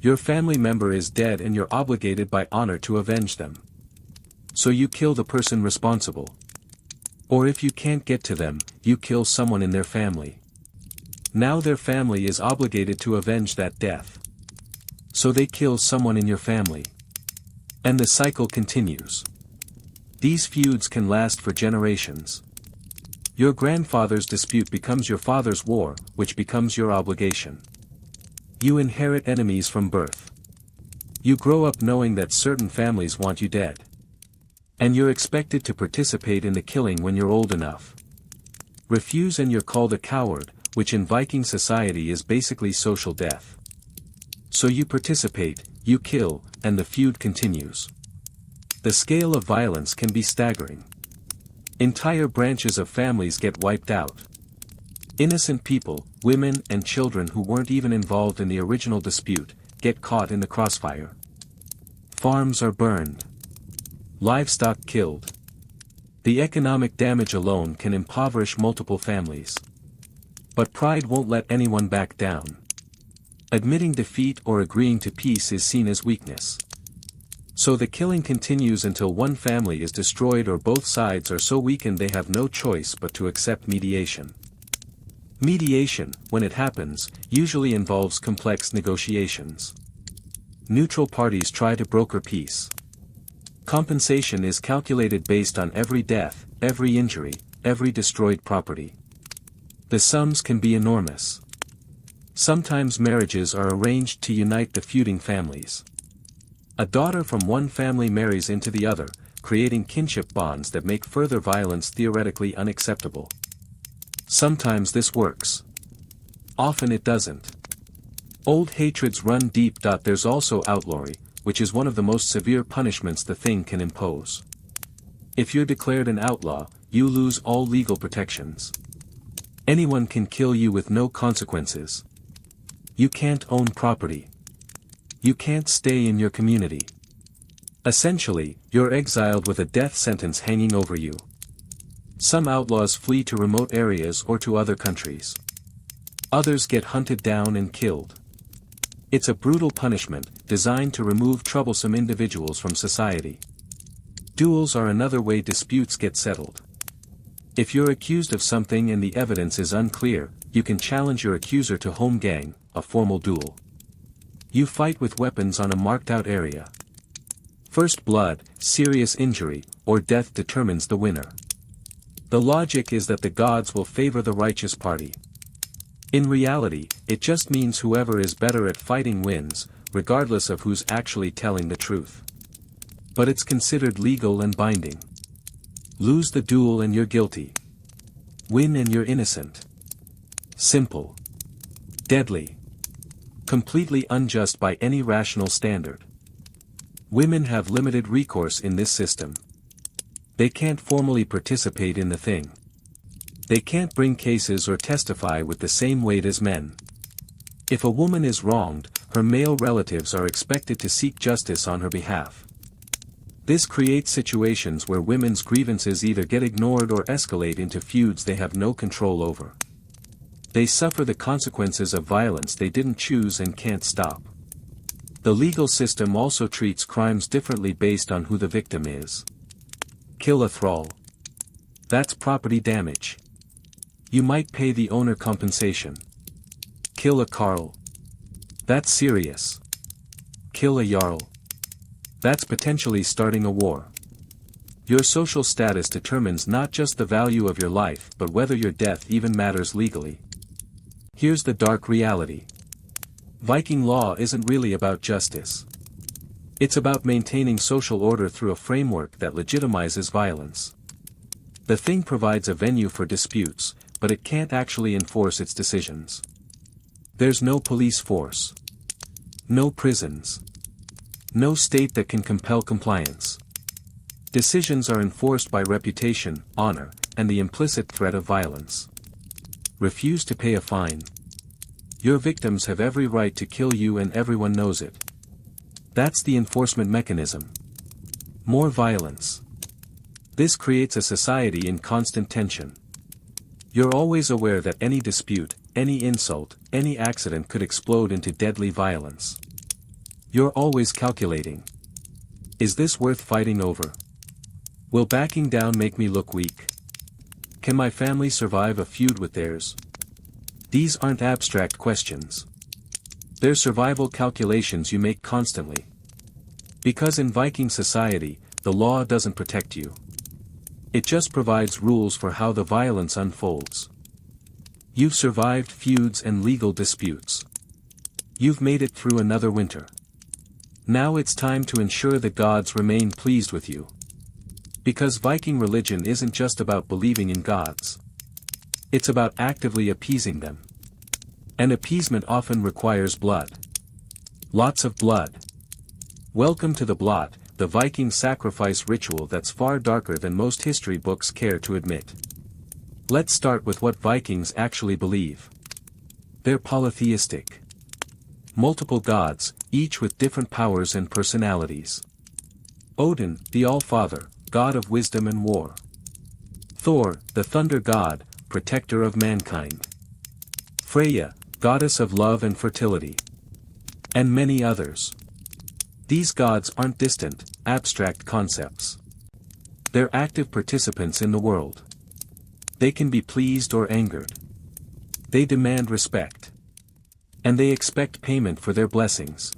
Your family member is dead and you're obligated by honor to avenge them. So you kill the person responsible. Or if you can't get to them, you kill someone in their family. Now their family is obligated to avenge that death. So they kill someone in your family. And the cycle continues. These feuds can last for generations. Your grandfather's dispute becomes your father's war, which becomes your obligation. You inherit enemies from birth. You grow up knowing that certain families want you dead. And you're expected to participate in the killing when you're old enough. Refuse and you're called a coward, which in Viking society is basically social death. So you participate, you kill, and the feud continues. The scale of violence can be staggering. Entire branches of families get wiped out. Innocent people, women and children who weren't even involved in the original dispute, get caught in the crossfire. Farms are burned. Livestock killed. The economic damage alone can impoverish multiple families. But pride won't let anyone back down. Admitting defeat or agreeing to peace is seen as weakness. So the killing continues until one family is destroyed or both sides are so weakened they have no choice but to accept mediation. Mediation, when it happens, usually involves complex negotiations. Neutral parties try to broker peace. Compensation is calculated based on every death, every injury, every destroyed property. The sums can be enormous. Sometimes marriages are arranged to unite the feuding families. A daughter from one family marries into the other, creating kinship bonds that make further violence theoretically unacceptable. Sometimes this works. Often it doesn't. Old hatreds run deep. There's also outlawry, which is one of the most severe punishments the thing can impose. If you're declared an outlaw, you lose all legal protections. Anyone can kill you with no consequences. You can't own property. You can't stay in your community. Essentially, you're exiled with a death sentence hanging over you. Some outlaws flee to remote areas or to other countries. Others get hunted down and killed. It's a brutal punishment, designed to remove troublesome individuals from society. Duels are another way disputes get settled. If you're accused of something and the evidence is unclear, you can challenge your accuser to home gang, a formal duel. You fight with weapons on a marked-out area. First blood, serious injury, or death determines the winner. The logic is that the gods will favor the righteous party. In reality, it just means whoever is better at fighting wins, regardless of who's actually telling the truth. But it's considered legal and binding. Lose the duel and you're guilty. Win and you're innocent. Simple. Deadly. Completely unjust by any rational standard. Women have limited recourse in this system. They can't formally participate in the thing. They can't bring cases or testify with the same weight as men. If a woman is wronged, her male relatives are expected to seek justice on her behalf. This creates situations where women's grievances either get ignored or escalate into feuds they have no control over. They suffer the consequences of violence they didn't choose and can't stop. The legal system also treats crimes differently based on who the victim is. Kill a thrall. That's property damage. You might pay the owner compensation. Kill a carl. That's serious. Kill a jarl. That's potentially starting a war. Your social status determines not just the value of your life but whether your death even matters legally. Here's the dark reality. Viking law isn't really about justice. It's about maintaining social order through a framework that legitimizes violence. The thing provides a venue for disputes, but it can't actually enforce its decisions. There's no police force. No prisons. No state that can compel compliance. Decisions are enforced by reputation, honor, and the implicit threat of violence. Refuse to pay a fine. Your victims have every right to kill you and everyone knows it. That's the enforcement mechanism. More violence. This creates a society in constant tension. You're always aware that any dispute, any insult, any accident could explode into deadly violence. You're always calculating. Is this worth fighting over? Will backing down make me look weak? Can my family survive a feud with theirs? These aren't abstract questions. They're survival calculations you make constantly. Because in Viking society, the law doesn't protect you. It just provides rules for how the violence unfolds. You've survived feuds and legal disputes. You've made it through another winter. Now it's time to ensure the gods remain pleased with you. Because Viking religion isn't just about believing in gods. It's about actively appeasing them. And appeasement often requires blood. Lots of blood. Welcome to the blot, the Viking sacrifice ritual that's far darker than most history books care to admit. Let's start with what Vikings actually believe. They're polytheistic. Multiple gods, each with different powers and personalities. Odin, the All-Father, god of wisdom and war. Thor, the thunder god, protector of mankind. Freya, goddess of love and fertility. And many others. These gods aren't distant, abstract concepts. They're active participants in the world. They can be pleased or angered. They demand respect. And they expect payment for their blessings.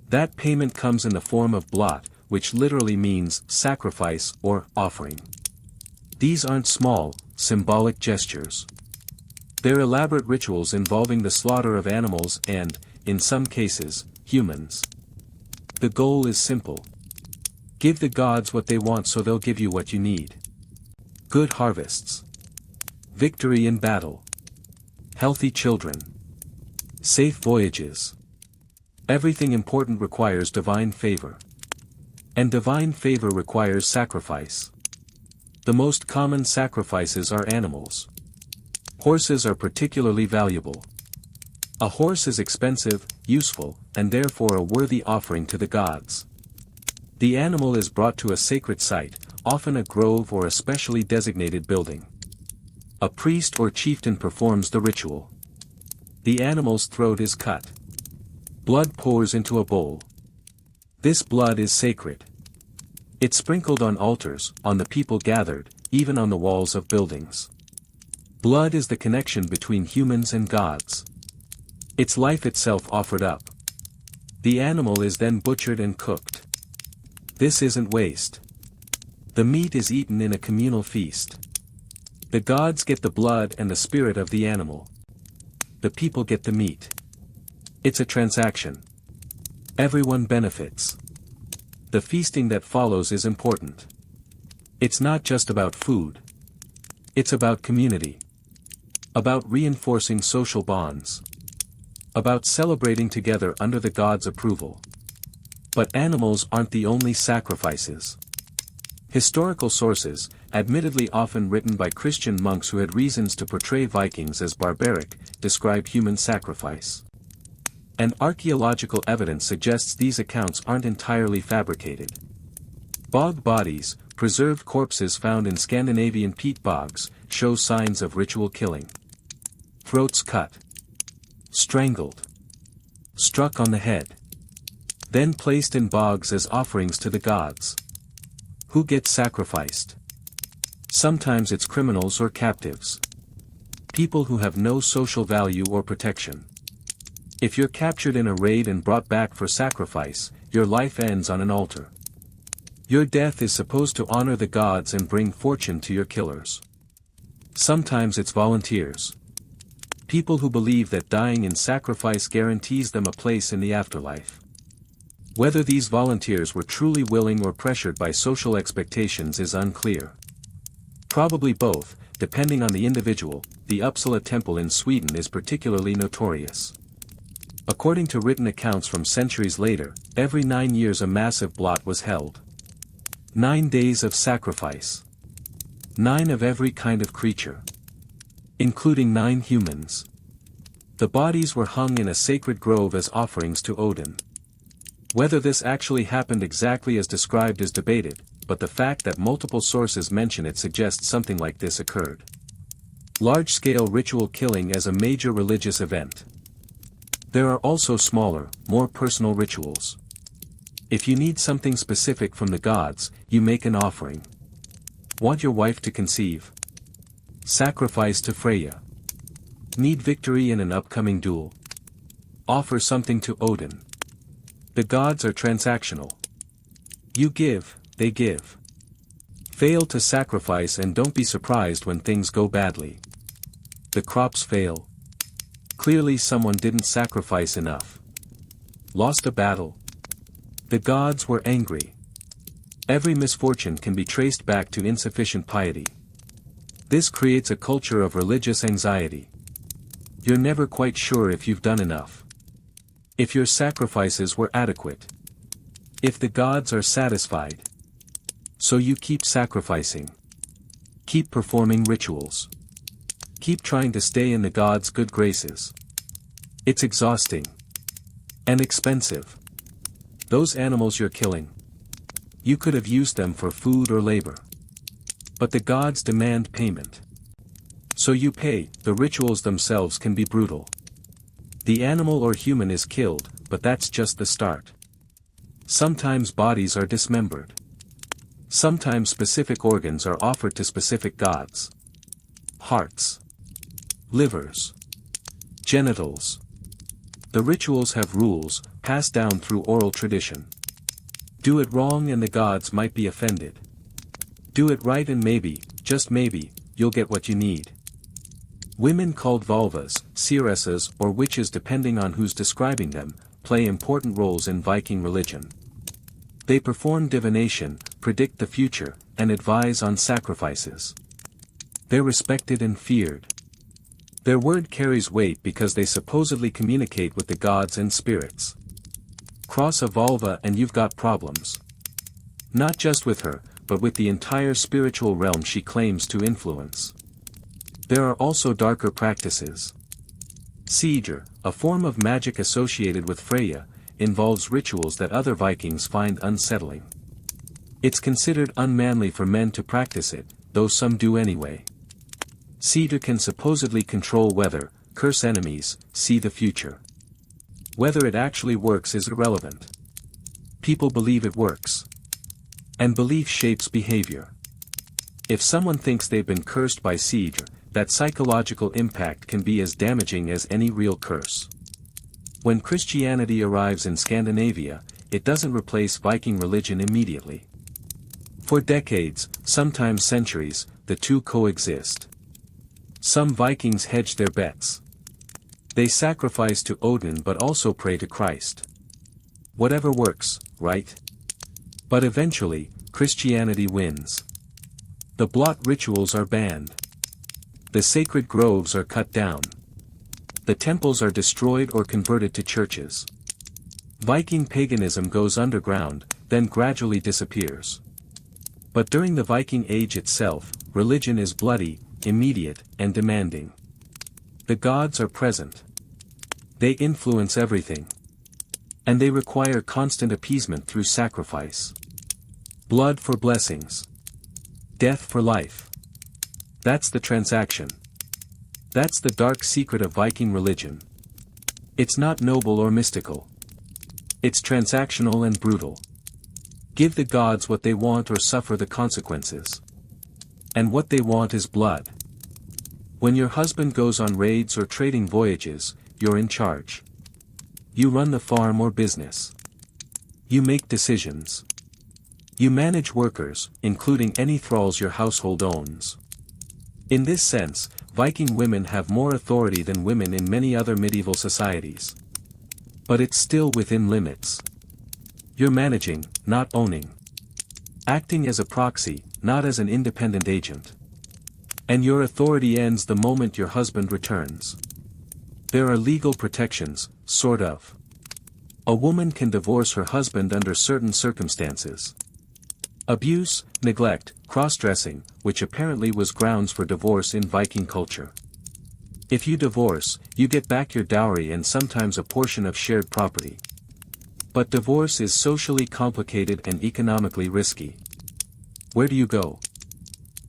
That payment comes in the form of blot, which literally means sacrifice or offering. These aren't small, symbolic gestures. They're elaborate rituals involving the slaughter of animals and, in some cases, humans. The goal is simple. Give the gods what they want so they'll give you what you need. Good harvests. Victory in battle. Healthy children. Safe voyages. Everything important requires divine favor. And divine favor requires sacrifice. The most common sacrifices are animals. Horses are particularly valuable. A horse is expensive, useful, and therefore a worthy offering to the gods. The animal is brought to a sacred site, often a grove or a specially designated building. A priest or chieftain performs the ritual. The animal's throat is cut. Blood pours into a bowl. This blood is sacred. It's sprinkled on altars, on the people gathered, even on the walls of buildings. Blood is the connection between humans and gods. It's life itself offered up. The animal is then butchered and cooked. This isn't waste. The meat is eaten in a communal feast. The gods get the blood and the spirit of the animal. The people get the meat. It's a transaction. Everyone benefits. The feasting that follows is important. It's not just about food. It's about community. About reinforcing social bonds. About celebrating together under the gods' approval. But animals aren't the only sacrifices. Historical sources, admittedly often written by Christian monks who had reasons to portray Vikings as barbaric, describe human sacrifice. And archaeological evidence suggests these accounts aren't entirely fabricated. Bog bodies, preserved corpses found in Scandinavian peat bogs, show signs of ritual killing. Throats cut. Strangled. Struck on the head. Then placed in bogs as offerings to the gods. Who gets sacrificed? Sometimes it's criminals or captives. People who have no social value or protection. If you're captured in a raid and brought back for sacrifice, your life ends on an altar. Your death is supposed to honor the gods and bring fortune to your killers. Sometimes it's volunteers. People who believe that dying in sacrifice guarantees them a place in the afterlife. Whether these volunteers were truly willing or pressured by social expectations is unclear. Probably both, depending on the individual. The Uppsala temple in Sweden is particularly notorious. According to written accounts from centuries later, every 9 years a massive blot was held. 9 days of sacrifice. 9 of every kind of creature. Including 9 humans. The bodies were hung in a sacred grove as offerings to Odin. Whether this actually happened exactly as described is debated, but the fact that multiple sources mention it suggests something like this occurred. Large-scale ritual killing as a major religious event. There are also smaller, more personal rituals. If you need something specific from the gods, you make an offering. Want your wife to conceive? Sacrifice to Freya. Need victory in an upcoming duel? Offer something to Odin. The gods are transactional. You give, they give. Fail to sacrifice and don't be surprised when things go badly. The crops fail. Clearly someone didn't sacrifice enough. Lost a battle. The gods were angry. Every misfortune can be traced back to insufficient piety. This creates a culture of religious anxiety. You're never quite sure if you've done enough. If your sacrifices were adequate. If the gods are satisfied. So you keep sacrificing. Keep performing rituals. Keep trying to stay in the gods' good graces. It's exhausting. And expensive. Those animals you're killing. You could have used them for food or labor. But the gods demand payment. So you pay. The rituals themselves can be brutal. The animal or human is killed, but that's just the start. Sometimes bodies are dismembered. Sometimes specific organs are offered to specific gods. Hearts. Livers. Genitals. The rituals have rules, passed down through oral tradition. Do it wrong and the gods might be offended. Do it right and maybe, just maybe, you'll get what you need. Women called vulvas, seeresses or witches depending on who's describing them, play important roles in Viking religion. They perform divination, predict the future, and advise on sacrifices. They're respected and feared. Their word carries weight because they supposedly communicate with the gods and spirits. Cross a vulva and you've got problems. Not just with her, but with the entire spiritual realm she claims to influence. There are also darker practices. Sigur, a form of magic associated with Freya, involves rituals that other Vikings find unsettling. It's considered unmanly for men to practice it, though some do anyway. Sigur can supposedly control weather, curse enemies, see the future. Whether it actually works is irrelevant. People believe it works. And belief shapes behavior. If someone thinks they've been cursed by Sigur, that psychological impact can be as damaging as any real curse. When Christianity arrives in Scandinavia, it doesn't replace Viking religion immediately. For decades, sometimes centuries, the two coexist. Some Vikings hedge their bets. They sacrifice to Odin but also pray to Christ. Whatever works, right? But eventually, Christianity wins. The blot rituals are banned. The sacred groves are cut down. The temples are destroyed or converted to churches. Viking paganism goes underground, then gradually disappears. But during the Viking Age itself, religion is bloody, immediate, and demanding. The gods are present. They influence everything. And they require constant appeasement through sacrifice. Blood for blessings. Death for life. That's the transaction. That's the dark secret of Viking religion. It's not noble or mystical. It's transactional and brutal. Give the gods what they want or suffer the consequences. And what they want is blood. When your husband goes on raids or trading voyages, you're in charge. You run the farm or business. You make decisions. You manage workers, including any thralls your household owns. In this sense, Viking women have more authority than women in many other medieval societies. But it's still within limits. You're managing, not owning. Acting as a proxy, not as an independent agent. And your authority ends the moment your husband returns. There are legal protections, sort of. A woman can divorce her husband under certain circumstances. Abuse, neglect, cross-dressing, which apparently was grounds for divorce in Viking culture. If you divorce, you get back your dowry and sometimes a portion of shared property. But divorce is socially complicated and economically risky. Where do you go?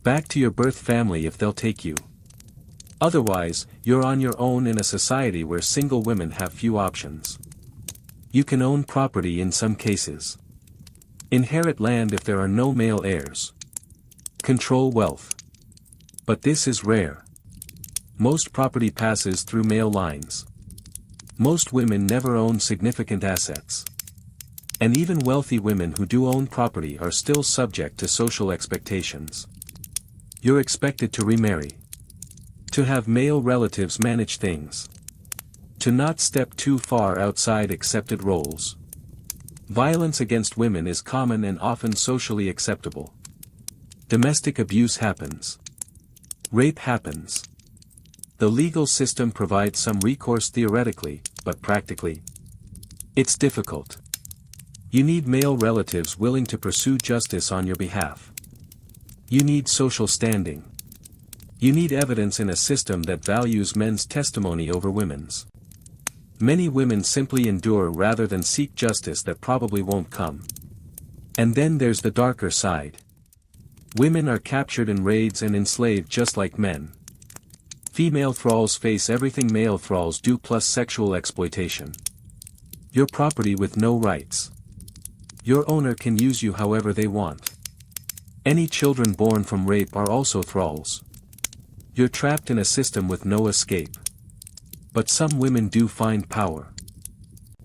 Back to your birth family if they'll take you. Otherwise, you're on your own in a society where single women have few options. You can own property in some cases. Inherit land if there are no male heirs. Control wealth. But this is rare. Most property passes through male lines. Most women never own significant assets. And even wealthy women who do own property are still subject to social expectations. You're expected to remarry. To have male relatives manage things. To not step too far outside accepted roles. Violence against women is common and often socially acceptable. Domestic abuse happens. Rape happens. The legal system provides some recourse theoretically, but practically, it's difficult. You need male relatives willing to pursue justice on your behalf. You need social standing. You need evidence in a system that values men's testimony over women's. Many women simply endure rather than seek justice that probably won't come. And then there's the darker side. Women are captured in raids and enslaved just like men. Female thralls face everything male thralls do plus sexual exploitation. Your property with no rights. Your owner can use you however they want. Any children born from rape are also thralls. You're trapped in a system with no escape. But some women do find power.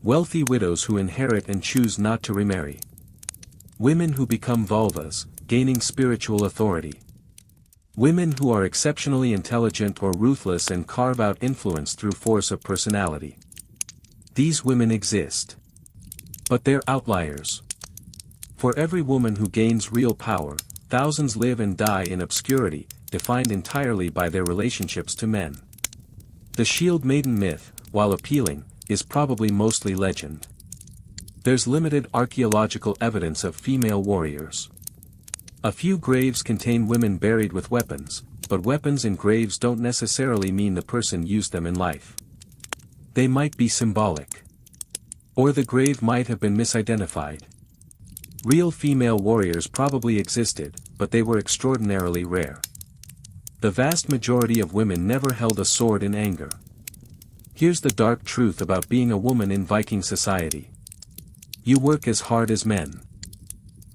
Wealthy widows who inherit and choose not to remarry. Women who become vulvas, gaining spiritual authority. Women who are exceptionally intelligent or ruthless and carve out influence through force of personality. These women exist. But they're outliers. For every woman who gains real power, thousands live and die in obscurity, defined entirely by their relationships to men. The shield maiden myth, while appealing, is probably mostly legend. There's limited archaeological evidence of female warriors. A few graves contain women buried with weapons, but weapons in graves don't necessarily mean the person used them in life. They might be symbolic. Or the grave might have been misidentified. Real female warriors probably existed, but they were extraordinarily rare. The vast majority of women never held a sword in anger. Here's the dark truth about being a woman in Viking society. You work as hard as men.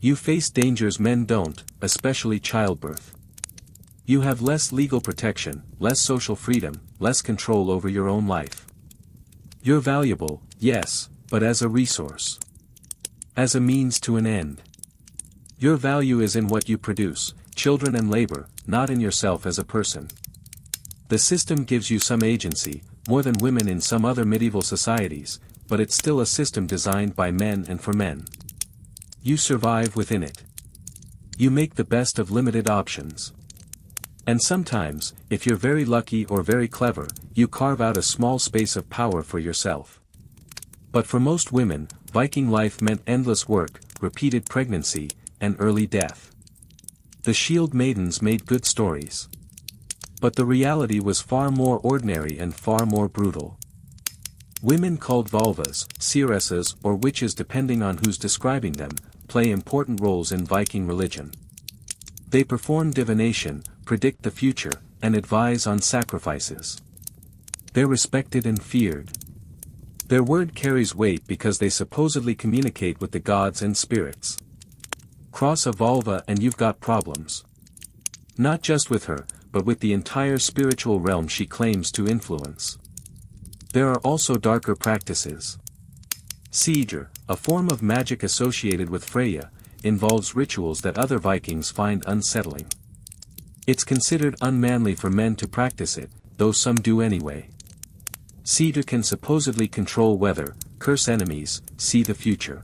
You face dangers men don't, especially childbirth. You have less legal protection, less social freedom, less control over your own life. You're valuable, yes, but as a resource. As a means to an end. Your value is in what you produce, children and labor, not in yourself as a person. The system gives you some agency, more than women in some other medieval societies, but it's still a system designed by men and for men. You survive within it. You make the best of limited options. And sometimes, if you're very lucky or very clever, you carve out a small space of power for yourself. But for most women, Viking life meant endless work, repeated pregnancy, and early death. The shield maidens made good stories. But the reality was far more ordinary and far more brutal. Women called vulvas, seeresses or witches depending on who's describing them, play important roles in Viking religion. They perform divination, predict the future, and advise on sacrifices. They're respected and feared. Their word carries weight because they supposedly communicate with the gods and spirits. Cross a vulva and you've got problems. Not just with her, but with the entire spiritual realm she claims to influence. There are also darker practices. Seidr, a form of magic associated with Freya, involves rituals that other Vikings find unsettling. It's considered unmanly for men to practice it, though some do anyway. Seidr can supposedly control weather, curse enemies, see the future.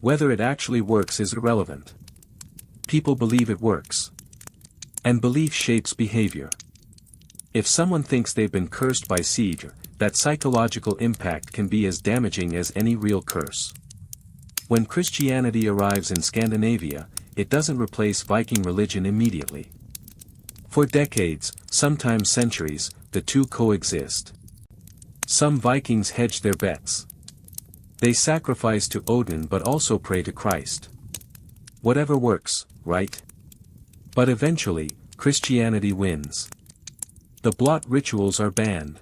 Whether it actually works is irrelevant. People believe it works. And belief shapes behavior. If someone thinks they've been cursed by Seidr, that psychological impact can be as damaging as any real curse. When Christianity arrives in Scandinavia, it doesn't replace Viking religion immediately. For decades, sometimes centuries, the two coexist. Some Vikings hedge their bets. They sacrifice to Odin but also pray to Christ. Whatever works, right? But eventually, Christianity wins. The blot rituals are banned.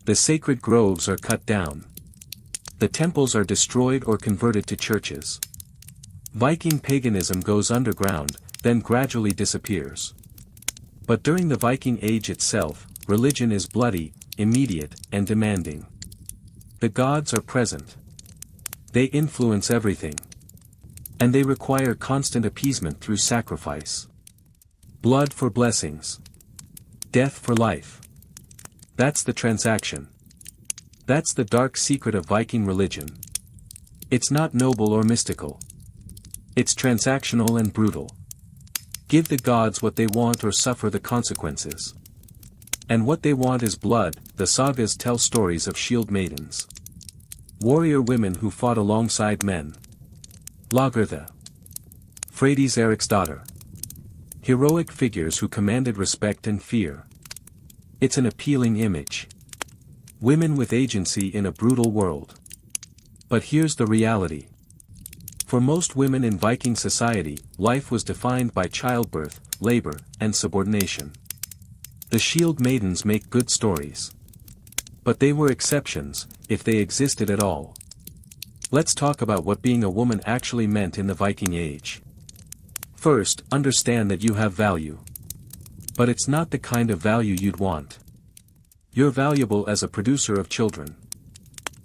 The sacred groves are cut down. The temples are destroyed or converted to churches. Viking paganism goes underground, then gradually disappears. But during the Viking Age itself, religion is bloody, immediate, and demanding. The gods are present. They influence everything. And they require constant appeasement through sacrifice. Blood for blessings. Death for life. That's the transaction. That's the dark secret of Viking religion. It's not noble or mystical. It's transactional and brutal. Give the gods what they want or suffer the consequences. And what they want is blood. The sagas tell stories of shield maidens. Warrior women who fought alongside men. Lagertha. Freydis Eriksdottir. Heroic figures who commanded respect and fear. It's an appealing image. Women with agency in a brutal world. But here's the reality. For most women in Viking society, life was defined by childbirth, labor, and subordination. The shield maidens make good stories. But they were exceptions, if they existed at all. Let's talk about what being a woman actually meant in the Viking Age. First, understand that you have value. But it's not the kind of value you'd want. You're valuable as a producer of children.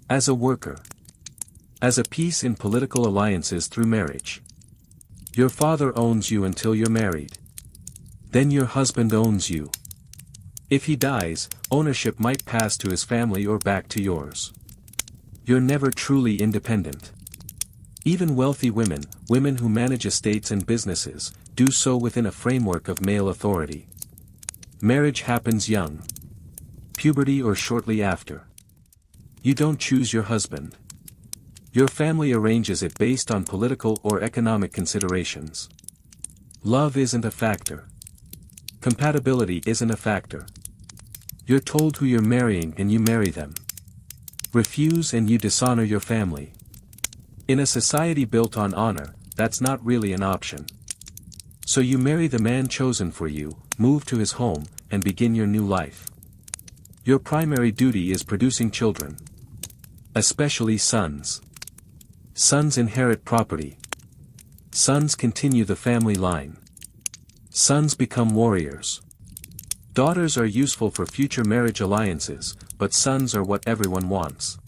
As a worker. As a piece in political alliances through marriage. Your father owns you until you're married. Then your husband owns you. If he dies, ownership might pass to his family or back to yours. You're never truly independent. Even wealthy women, women who manage estates and businesses, do so within a framework of male authority. Marriage happens young. Puberty or shortly after. You don't choose your husband. Your family arranges it based on political or economic considerations. Love isn't a factor. Compatibility isn't a factor. You're told who you're marrying and you marry them. Refuse and you dishonor your family. In a society built on honor, that's not really an option. So you marry the man chosen for you, move to his home, and begin your new life. Your primary duty is producing children. Especially sons. Sons inherit property. Sons continue the family line. Sons become warriors. Daughters are useful for future marriage alliances, but sons are what everyone wants.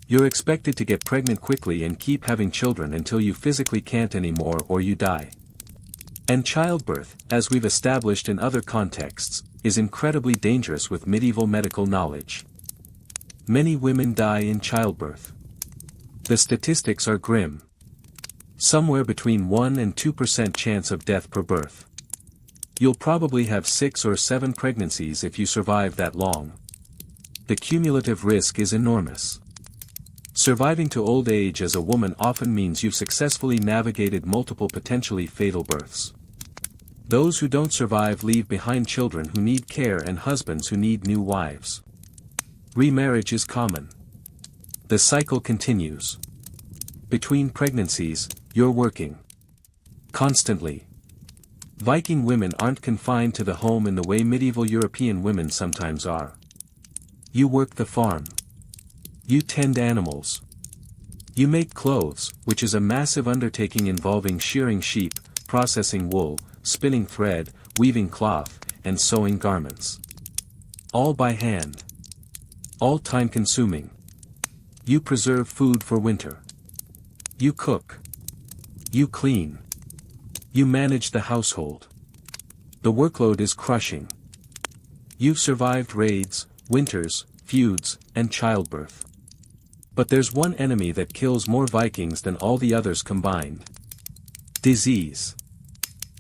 You're expected to get pregnant quickly and keep having children until you physically can't anymore or you die. And childbirth, as we've established in other contexts, is incredibly dangerous with medieval medical knowledge. Many women die in childbirth. The statistics are grim. Somewhere between 1 and 2% chance of death per birth. You'll probably have 6 or 7 pregnancies if you survive that long. The cumulative risk is enormous. Surviving to old age as a woman often means you've successfully navigated multiple potentially fatal births. Those who don't survive leave behind children who need care and husbands who need new wives. Remarriage is common. The cycle continues. Between pregnancies, you're working. Constantly. Viking women aren't confined to the home in the way medieval European women sometimes are. You work the farm. You tend animals. You make clothes, which is a massive undertaking involving shearing sheep, processing wool, spinning thread, weaving cloth, and sewing garments. All by hand. All time-consuming. You preserve food for winter. You cook. You clean. You manage the household. The workload is crushing. You've survived raids, winters, feuds, and childbirth. But there's one enemy that kills more Vikings than all the others combined. Disease.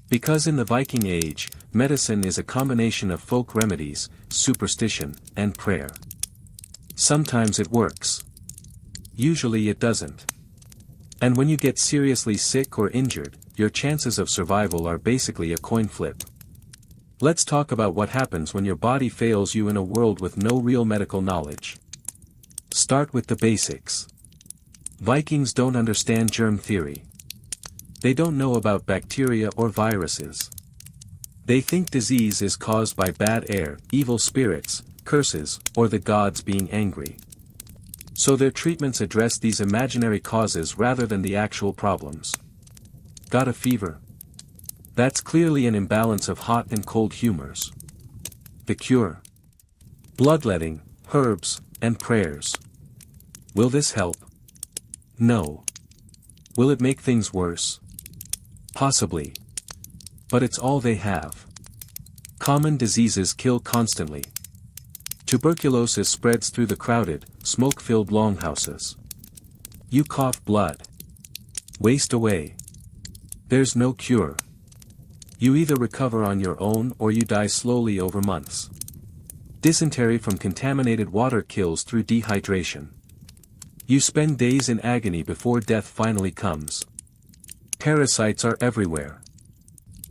Because in the Viking Age, medicine is a combination of folk remedies, superstition, and prayer. Sometimes it works. Usually it doesn't. And when you get seriously sick or injured, your chances of survival are basically a coin flip. Let's talk about what happens when your body fails you in a world with no real medical knowledge. Start with the basics. Vikings don't understand germ theory. They don't know about bacteria or viruses. They think disease is caused by bad air, evil spirits, curses, or the gods being angry. So their treatments address these imaginary causes rather than the actual problems. Got a fever? That's clearly an imbalance of hot and cold humors. The cure? Bloodletting, herbs, and prayers. Will this help? No. Will it make things worse? Possibly. But it's all they have. Common diseases kill constantly. Tuberculosis spreads through the crowded, smoke-filled longhouses. You cough blood. Waste away. There's no cure. You either recover on your own or you die slowly over months. Dysentery from contaminated water kills through dehydration. You spend days in agony before death finally comes. Parasites are everywhere.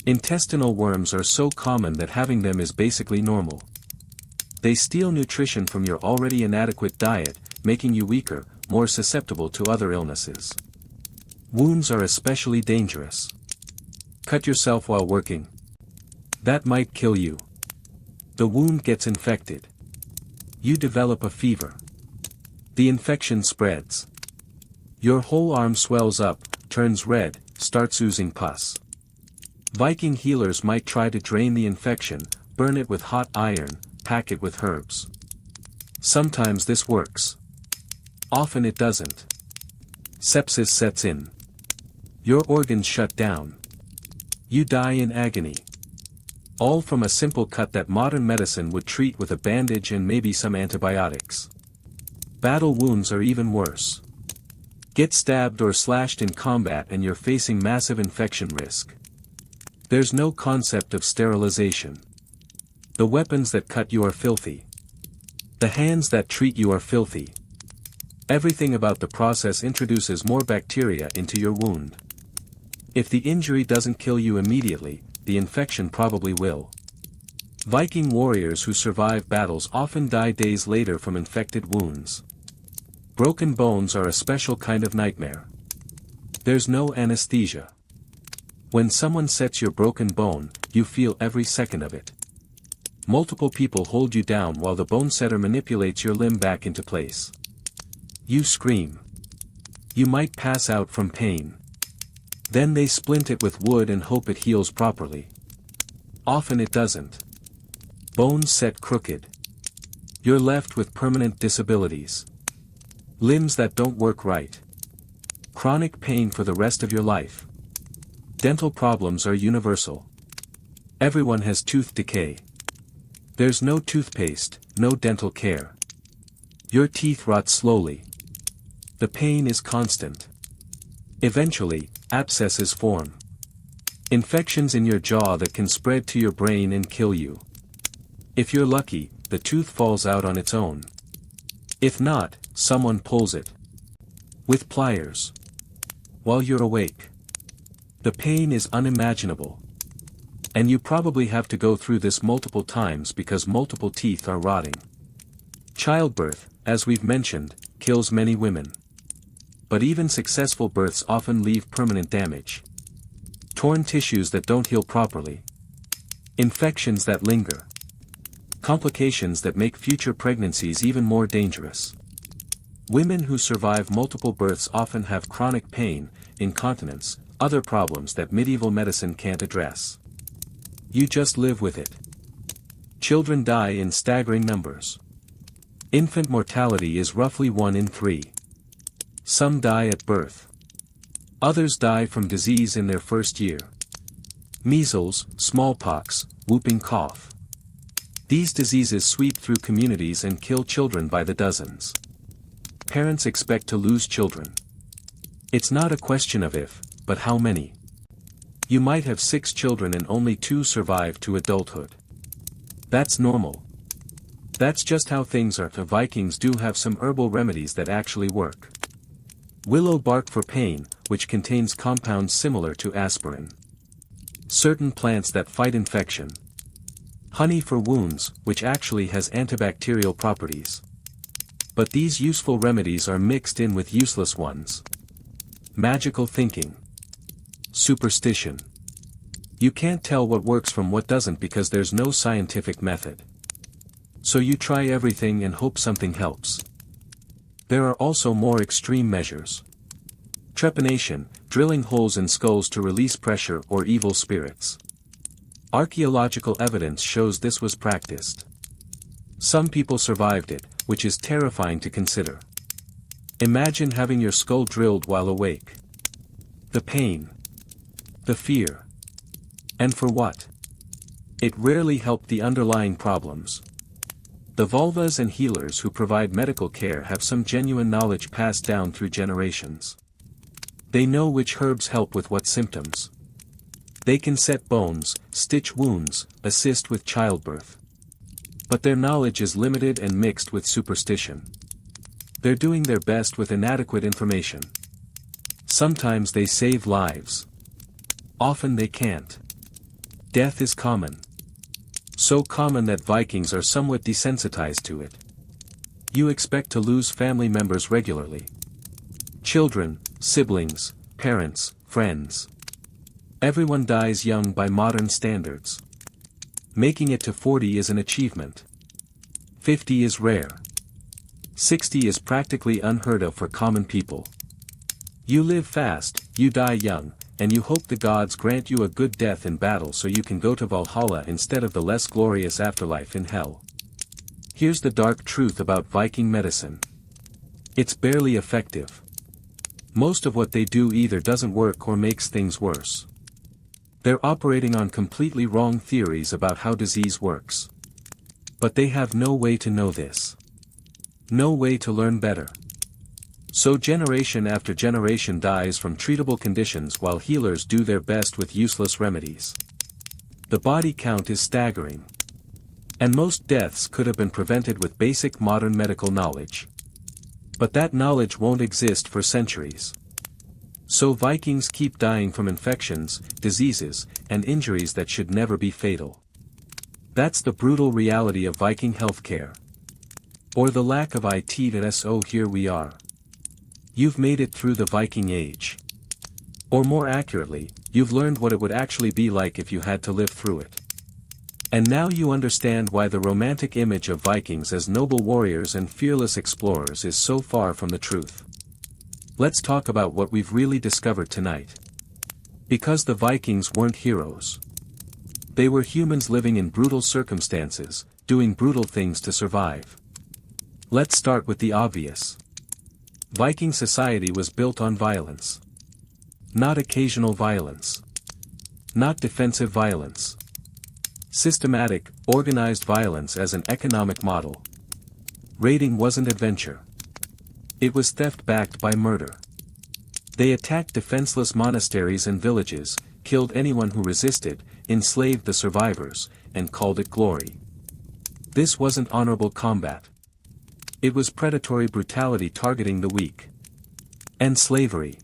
Intestinal worms are so common that having them is basically normal. They steal nutrition from your already inadequate diet, making you weaker, more susceptible to other illnesses. Wounds are especially dangerous. Cut yourself while working. That might kill you. The wound gets infected. You develop a fever. The infection spreads. Your whole arm swells up, turns red, starts oozing pus. Viking healers might try to drain the infection, burn it with hot iron, pack it with herbs. Sometimes this works. Often it doesn't. Sepsis sets in. Your organs shut down. You die in agony. All from a simple cut that modern medicine would treat with a bandage and maybe some antibiotics. Battle wounds are even worse. Get stabbed or slashed in combat and you're facing massive infection risk. There's no concept of sterilization. The weapons that cut you are filthy. The hands that treat you are filthy. Everything about the process introduces more bacteria into your wound. If the injury doesn't kill you immediately, the infection probably will. Viking warriors who survive battles often die days later from infected wounds. Broken bones are a special kind of nightmare. There's no anesthesia. When someone sets your broken bone, you feel every second of it. Multiple people hold you down while the bone setter manipulates your limb back into place. You scream. You might pass out from pain. Then they splint it with wood and hope it heals properly. Often it doesn't. Bones set crooked. You're left with permanent disabilities. Limbs that don't work right. Chronic pain for the rest of your life. Dental problems are universal. Everyone has tooth decay. There's no toothpaste, no dental care. Your teeth rot slowly. The pain is constant. Eventually, abscesses form. Infections in your jaw that can spread to your brain and kill you. If you're lucky, the tooth falls out on its own. If not, someone pulls it. With pliers. While you're awake. The pain is unimaginable. And you probably have to go through this multiple times because multiple teeth are rotting. Childbirth, as we've mentioned, kills many women. But even successful births often leave permanent damage. Torn tissues that don't heal properly. Infections that linger. Complications that make future pregnancies even more dangerous. Women who survive multiple births often have chronic pain, incontinence, other problems that medieval medicine can't address. You just live with it. Children die in staggering numbers. Infant mortality is roughly 1 in 3. Some die at birth. Others die from disease in their first year. Measles, smallpox, whooping cough. These diseases sweep through communities and kill children by the dozens. Parents expect to lose children. It's not a question of if, but how many. You might have 6 children and only 2 survive to adulthood. That's normal. That's just how things are. The Vikings do have some herbal remedies that actually work. Willow bark for pain, which contains compounds similar to aspirin. Certain plants that fight infection. Honey for wounds, which actually has antibacterial properties. But these useful remedies are mixed in with useless ones. Magical thinking. Superstition. You can't tell what works from what doesn't because there's no scientific method. So you try everything and hope something helps. There are also more extreme measures. Trepanation, drilling holes in skulls to release pressure or evil spirits. Archaeological evidence shows this was practiced. Some people survived it, which is terrifying to consider. Imagine having your skull drilled while awake. The pain. The fear. And for what? It rarely helped the underlying problems. The vulvas and healers who provide medical care have some genuine knowledge passed down through generations. They know which herbs help with what symptoms. They can set bones, stitch wounds, assist with childbirth. But their knowledge is limited and mixed with superstition. They're doing their best with inadequate information. Sometimes they save lives. Often they can't. Death is common. So common that Vikings are somewhat desensitized to it. You expect to lose family members regularly. Children, siblings, parents, friends. Everyone dies young by modern standards. Making it to 40 is an achievement. 50 is rare. 60 is practically unheard of for common people. You live fast, you die young, and you hope the gods grant you a good death in battle so you can go to Valhalla instead of the less glorious afterlife in hell. Here's the dark truth about Viking medicine. It's barely effective. Most of what they do either doesn't work or makes things worse. They're operating on completely wrong theories about how disease works. But they have no way to know this. No way to learn better. So generation after generation dies from treatable conditions while healers do their best with useless remedies. The body count is staggering. And most deaths could have been prevented with basic modern medical knowledge. But that knowledge won't exist for centuries. So Vikings keep dying from infections, diseases, and injuries that should never be fatal. That's the brutal reality of Viking healthcare. Or the lack of it. So here we are. You've made it through the Viking Age. Or more accurately, you've learned what it would actually be like if you had to live through it. And now you understand why the romantic image of Vikings as noble warriors and fearless explorers is so far from the truth. Let's talk about what we've really discovered tonight. Because the Vikings weren't heroes. They were humans living in brutal circumstances, doing brutal things to survive. Let's start with the obvious. Viking society was built on violence. Not occasional violence. Not defensive violence. Systematic, organized violence as an economic model. Raiding wasn't adventure. It was theft backed by murder. They attacked defenseless monasteries and villages, killed anyone who resisted, enslaved the survivors, and called it glory. This wasn't honorable combat. It was predatory brutality targeting the weak. And slavery.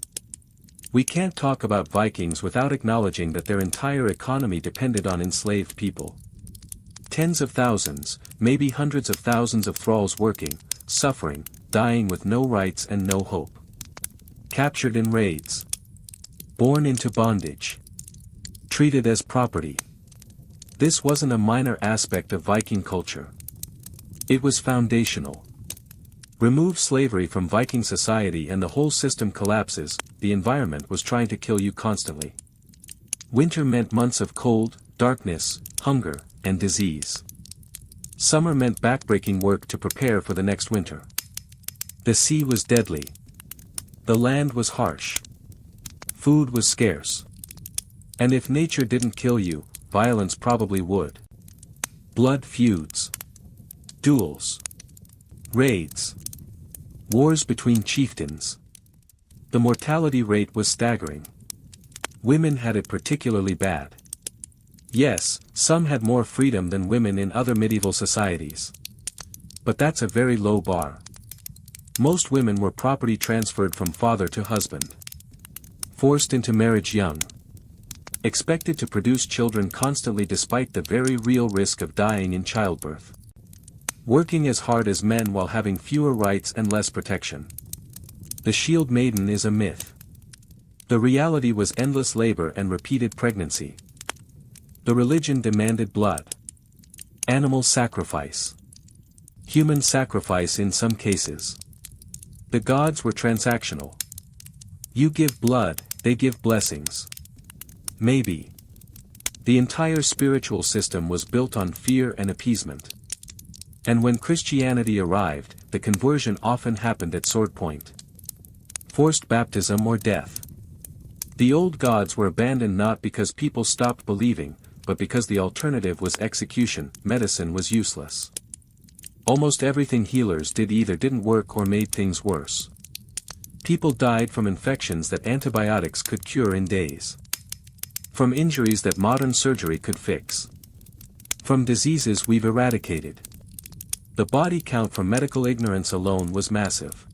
We can't talk about Vikings without acknowledging that their entire economy depended on enslaved people. Tens of thousands, maybe hundreds of thousands of thralls working, suffering, dying with no rights and no hope. captured in raids, born into bondage, treated as property. This wasn't a minor aspect of Viking culture. It was foundational. Remove slavery from Viking society and the whole system collapses. The environment was trying to kill you constantly. Winter meant months of cold, darkness, hunger, and disease. Summer meant backbreaking work to prepare for the next winter. The sea was deadly. The land was harsh. Food was scarce. And if nature didn't kill you, violence probably would. Blood feuds. Duels. Raids. Wars between chieftains. The mortality rate was staggering. Women had it particularly bad. Yes, some had more freedom than women in other medieval societies. But that's a very low bar. Most women were property transferred from father to husband. Forced into marriage young. Expected to produce children constantly despite the very real risk of dying in childbirth. Working as hard as men while having fewer rights and less protection. The shield maiden is a myth. The reality was endless labor and repeated pregnancy. The religion demanded blood. Animal sacrifice. Human sacrifice in some cases. The gods were transactional. You give blood, they give blessings. Maybe. The entire spiritual system was built on fear and appeasement. And when Christianity arrived, the conversion often happened at sword point. Forced baptism or death. The old gods were abandoned not because people stopped believing, but because the alternative was execution. Medicine was useless. Almost everything healers did either didn't work or made things worse. People died from infections that antibiotics could cure in days. From injuries that modern surgery could fix. From diseases we've eradicated. The body count from medical ignorance alone was massive.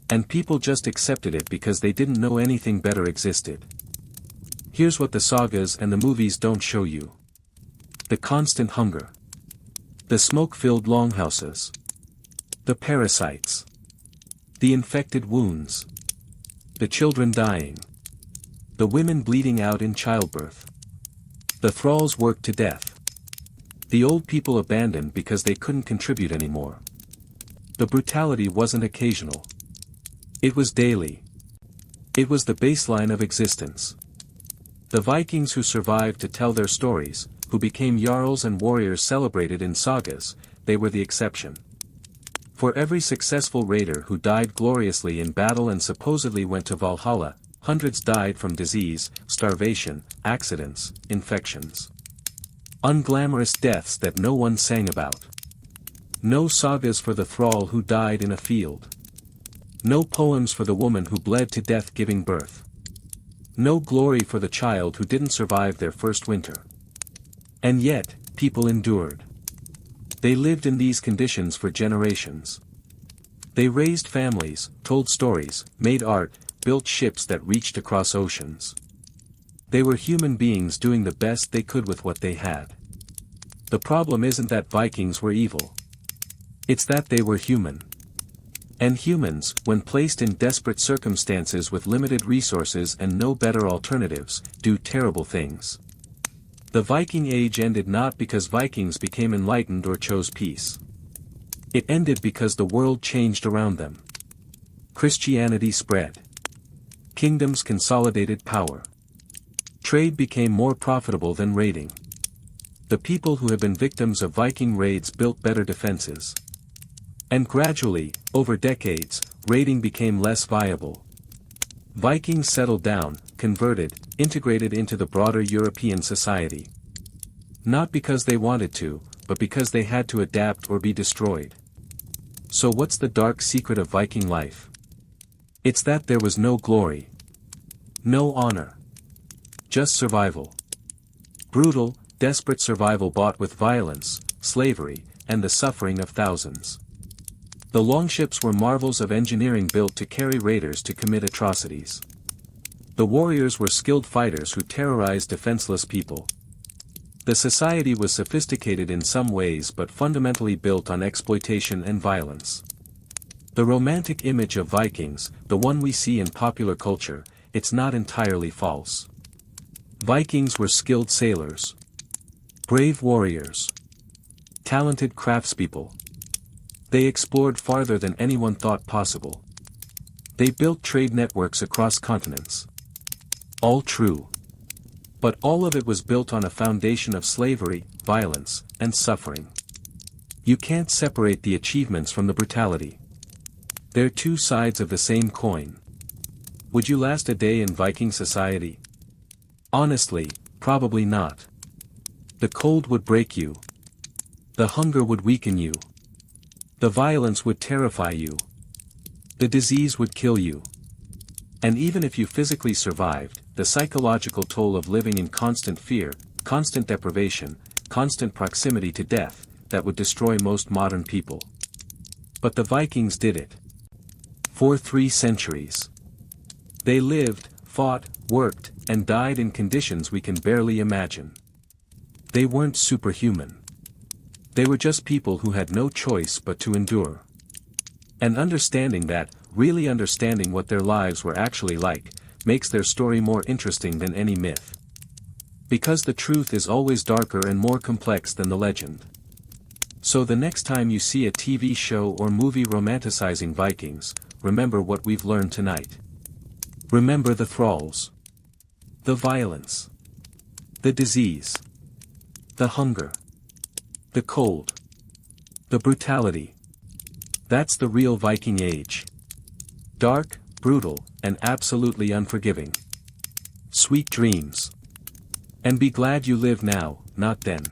And people just accepted it because they didn't know anything better existed. Here's what the sagas and the movies don't show you. The constant hunger. The smoke-filled longhouses. The parasites. The infected wounds. The children dying. The women bleeding out in childbirth. The thralls worked to death. The old people abandoned because they couldn't contribute anymore. The brutality wasn't occasional. It was daily. It was the baseline of existence. The Vikings who survived to tell their stories, who became jarls and warriors celebrated in sagas, they were the exception. For every successful raider who died gloriously in battle and supposedly went to Valhalla, hundreds died from disease, starvation, accidents, infections. Unglamorous deaths that no one sang about. No sagas for the thrall who died in a field. No poems for the woman who bled to death giving birth. No glory for the child who didn't survive their first winter. And yet, people endured. They lived in these conditions for generations. They raised families, told stories, made art, built ships that reached across oceans. They were human beings doing the best they could with what they had. The problem isn't that Vikings were evil. It's that they were human. And humans, when placed in desperate circumstances with limited resources and no better alternatives, do terrible things. The Viking Age ended not because Vikings became enlightened or chose peace. It ended because the world changed around them. Christianity spread. Kingdoms consolidated power. Trade became more profitable than raiding. The people who had been victims of Viking raids built better defenses. And gradually, over decades, raiding became less viable. Vikings settled down, converted, integrated into the broader European society. Not because they wanted to, but because they had to adapt or be destroyed. So what's the dark secret of Viking life? It's that there was no glory. No honor. Just survival. Brutal, desperate survival bought with violence, slavery, and the suffering of thousands. The longships were marvels of engineering built to carry raiders to commit atrocities. The warriors were skilled fighters who terrorized defenseless people. The society was sophisticated in some ways but fundamentally built on exploitation and violence. The romantic image of Vikings, the one we see in popular culture, it's not entirely false. Vikings were skilled sailors, brave warriors, talented craftspeople. They explored farther than anyone thought possible. They built trade networks across continents. All true. But all of it was built on a foundation of slavery, violence, and suffering. You can't separate the achievements from the brutality. They're two sides of the same coin. Would you last a day in Viking society? Honestly, probably not. The cold would break you. The hunger would weaken you. The violence would terrify you. The disease would kill you. And even if you physically survived, the psychological toll of living in constant fear, constant deprivation, constant proximity to death, that would destroy most modern people. But the Vikings did it. For 3 centuries. They lived, fought, worked, and died in conditions we can barely imagine. They weren't superhuman. They were just people who had no choice but to endure. And understanding that, really understanding what their lives were actually like, makes their story more interesting than any myth. Because the truth is always darker and more complex than the legend. So the next time you see a TV show or movie romanticizing Vikings, remember what we've learned tonight. Remember the thralls. The violence. The disease. The hunger. The cold. The brutality. That's the real Viking Age. Dark, brutal, and absolutely unforgiving. Sweet dreams. And be glad you live now, not then.